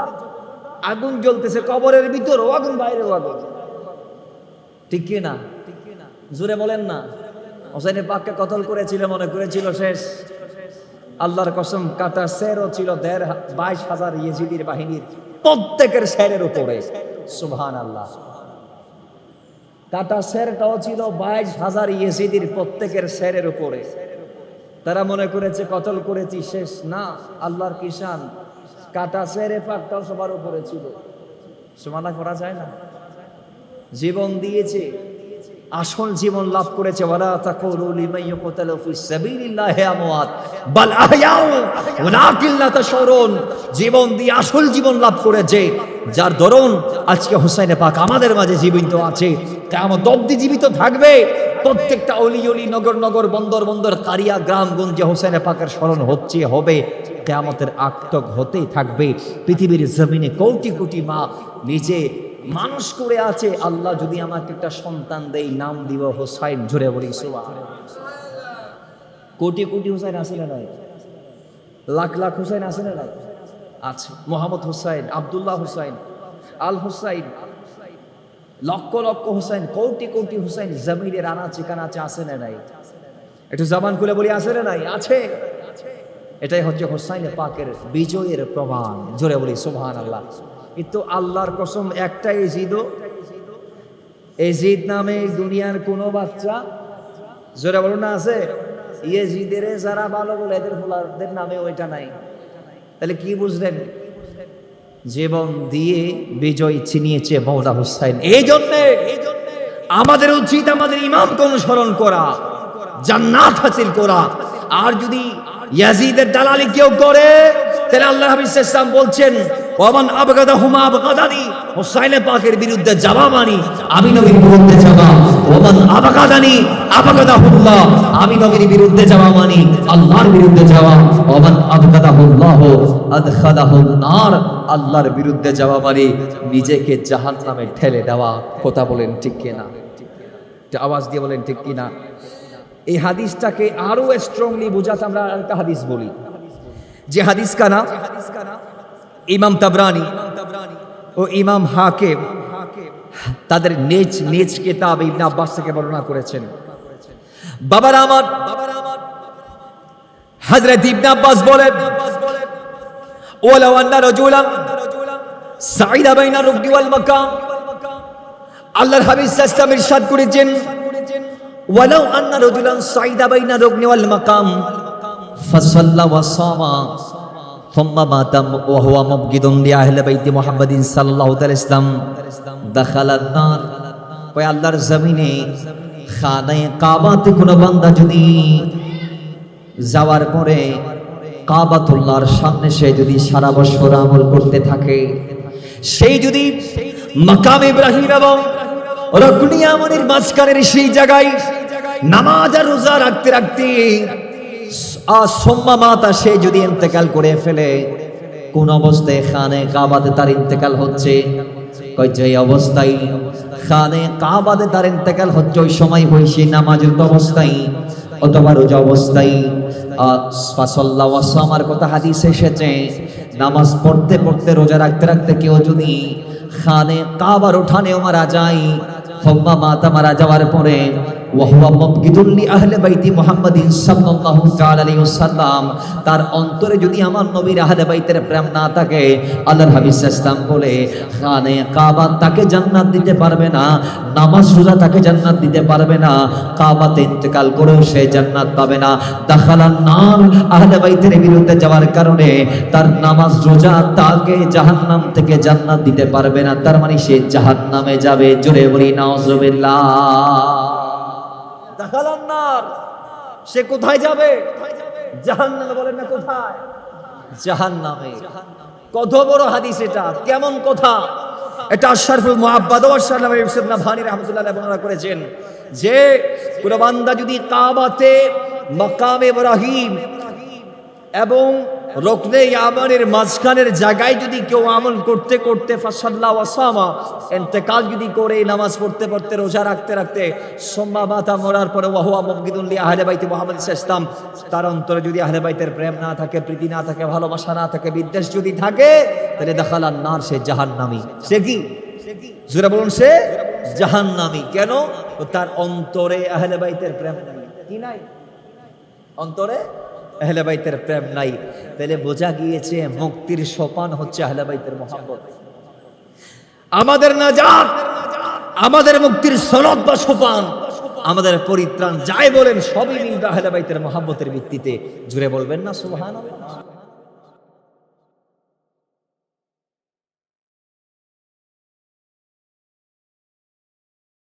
আগুন জ্বলতেছে, কবরের ভিতরেও আগুন, বাইরেও আগুন। ঠিক কি না? জোরে বলেন না। হোসেনের পাককে কতল করেছিল, মনে করেছিল শেষ। আল্লাহর কসম, কাটা সেরও ছিল 22,000 ইয়েজিদির বাহিনীর প্রত্যেকের সেরের উপরে। সুবহানাল্লাহ। কাটা সেরটাও ছিল 22,000 ইয়েজিদির প্রত্যেকের সেরের উপরে। তারা মনে করেছে কতল করেছি, শেষ না। আল্লাহর কিষান, কাটা সেরে পাকটাও সবার উপরে ছিল। সুবহানাল্লাহ করা যায় না? জীবন দিয়েছে, আসল জীবন লাভ করেছে। ওয়ালা তাকুলু লিমান ইউকতালু ফিস সাবিলিল্লাহি আমওয়াত বাল আহয়াউ ওয়ালাকিন লা তাশউরুন। জীবন দিয়ে আসল জীবন লাভ করেছে, যার দরুন আজকে হুসাইন পাক আমাদের মাঝে জীবিত আছে, কিয়ামত অবধি জীবিত থাকবে। প্রত্যেকটা অলি অলি, নগর নগর, বন্দর বন্দর, কারিয়া গ্রামগঞ্জে হুসাইন পাকের স্মরণ হচ্ছে, হবে, কিয়ামতের আগ তক হতেই থাকবে। পৃথিবীর জমিনে কোটি কোটি মা নিজে মানুষ করে আছে, আল্লাহ যদি আমাকে একটা সন্তান দেই নাম দিব হোসাইন, জোরে বলি সুবহানাল্লাহ। কোটি কোটি হোসাইন আছে না নাই? লাখ লাখ হোসাইন আছে না নাই? আছে। মোহাম্মদ হোসাইন, আব্দুল্লাহ হোসাইন, আল হোসাইন, লক্ষ লক্ষ হোসাইন, কোটি কোটি হোসাইন জমিনের আনাচে কানাচে আছে না নাই? একটু জবান খুলে বলি আছে না নাই? আছে। এটাই হচ্ছে হোসাইন পাকের বিজয়ের প্রমাণ, জোরে বলি সুবহানাল্লাহ। কিন্তু আল্লাহর কসম, একটাই জিদও, এই জিদ নামে দুনিয়ার কোনো বাচ্চা, জোরে বলুন না আছে? ইয়েজিদের যারা ভালো বলে এদের ফুলারদের নামে ওইটা নাই। তাহলে কি বুঝলেন? জীবন দিয়ে বিজয় ছিনিয়েছে মওলা হুসাইন। এই জন্যে আমাদের উচিত আমাদের ইমামকে অনুসরণ করা, জান্নাত হাসিল করা। আর যদি ইয়াজিদের দালালি কেউ করে, তাহলে আল্লাহ হাবিব সাল্লাল্লাহু আলাইহি ওয়াসাল্লাম বলছেন, ওয়ামান আবগাদাহুমা আবগাদানি, হুসাইন পাকের বিরুদ্ধে জবাব আনি, আমি নবীর বিরুদ্ধে জবাব। ওয়ামান আবগাদানি আবগাদাহুল্লাহ, আমি নবীর বিরুদ্ধে জবাব আনি, আল্লাহর বিরুদ্ধে জবাব। ওয়ামান আবগাদাহুল্লাহ আদখালাহুন নার, আল্লাহর বিরুদ্ধে জবাব আনি, নিজেকে জাহান্নামে ঠেলে দেওয়া। কথা বলেন ঠিক কিনা? আওয়াজ দিয়ে বলেন ঠিক কিনা? এই হাদিসটাকে আরো স্ট্রংলি বোঝাতে আমরা একটা হাদিস বলি, যে হাদিস কানা ইমাম তাবরানি ও ইমাম হাকিম তাদের নিজ নিজ কিতাব ইবনে আব্বাস থেকে বর্ণনা করেছেন। বাবার আমার হযরত ইবনে আব্বাস বলেন, ওয়ালাউ আন্না রাজুলান সাইদা বাইনা রুকনি ওয়াল মাকাম, আল্লাহর হাবিব সাল্লাল্লাহু আলাইহি ওয়াসাল্লাম ইরশাদ করেছেন, ওয়ালাউ আন্না রাজুলান সাইদা বাইনা রুকনি ওয়াল মাকাম ফাসাল্লা ওয়া সামা থুম্মা মাতা ওয়া হুয়া মুবগিদুন লিআহলি বাইতি মুহাম্মাদিন সাল্লাল্লাহু আলাইহি ওয়াসাল্লাম দাখালান নার। ওই আল্লাহর জমিনে খানায়ে কাবাতে কোন বান্দা যদি যাওয়ার পরে কাবাতুল্লাহর সামনে সে যদি সারা বছর আমল করতে থাকে, সেই যদি মাকাম ইব্রাহিম এবং রুকনি ইয়ামানির মাঝখানের সেই জায়গায় নামাজ আর রোজা রাখতে রাখতে সোম্মা মাতা সে যদি ইন্তেকাল করে ফেলে, কোন অবস্থায় খানে কাবাতে তার ইন্তেকাল হচ্ছে? কয় যে অবস্থায় খানে কাবাতে তার ইন্তেকাল হচ্ছে, ওই সময় হইছে নামাজের অবস্থায় অথবা রোজা অবস্থায়। ফাসাল্লাহু ওয়া সামার কথা হাদিসে এসেছে, নামাজ পড়তে পড়তে রোজা রাখতে রাখতে কেউ যদি খানে কাবার উঠানেও মারা যায়, থুম্মা মাতা, মারা যাওয়ার পরে ওয়া হুয়া মুবগিদুন লিআহলি বাইতি মুহাম্মাদিন সাল্লাল্লাহু তাআলা আলাইহি ওয়াসাল্লাম, তার অন্তরে যদি আমার নবীর আহলে বাইতের প্রেম না থাকে, আল্লাহর হাবিব সাল্লাল্লাহু আলাইহি ওয়াসাল্লাম বলে খানে কাবা তাকে জান্নাত দিতে পারবে না, নামাজ রোজা তাকে জান্নাত দিতে পারবে না, কাবাতে ইন্তেকাল করেও সে জান্নাত পাবে না। দাখালান নার, আহলে বাইতের বিরুদ্ধে যাওয়ার কারণে তার নামাজ রোজা তাকে জাহান্নাম থেকে জান্নাত দিতে পারবে না, তার মানে সে জাহান্নামে যাবে। জোরে বলি নাউজুবিল্লাহ। দাখালান নার, সে কোথায় যাবে? জাহান্নামে। বলেন না কোথায়? জাহান্নামে। কত বড় হাদিস এটা, কেমন কথা এটা! আশরাফুল মুআব্বাদ ওয়া সাল্লাম ইবনে ভানি রাহমাতুল্লাহ আলাইহি বর্ণনা করেছেন যে কোন বান্দা যদি কাবাতে মাকাম ইব্রাহিম এবং রুকনে ইয়ামানের মাঝখানের জায়গায় যদি কেউ আমল করতে করতে ফাসাল্লা ওয়া সামা, ইন্তেকাল যদি করে নামাজ পড়তে পড়তে রোজা রাখতে রাখতে সোম্মা মাতা, মরার পরে ওয়া হুয়া মুবগিদুন লিআহলি বাইতি মুহাম্মাদ সাল্লাল্লাহু আলাইহি ওয়াসাল্লাম, তার অন্তরে যদি আহলে বাইতের প্রেম না থাকে, প্রীতি না থাকে, ভালোবাসা না থাকে, বিদ্বেষ যদি থাকে, তাহলে দাখালান নার, সে জাহান্নামী। সে কি? জোরে বলুন, সে জাহান্নামী। কেন? তার অন্তরে আহলে বাইতের প্রেম নাই। কি নাই? অন্তরে আহলে বাইতের প্রেম নাই। তাহলে বোঝা গিয়েছে মুক্তির সোপান হচ্ছে আহলে বাইতের মহব্বত। আমাদের নাজাত, আমাদের মুক্তির সনদ বা সোপান, আমাদের পরিত্রাণ যাই বলেন সবই মিলবে আহলে বাইতের মহব্বতের ভিত্তিতে। জুড়ে বলবেন না সুবহানাল্লাহ?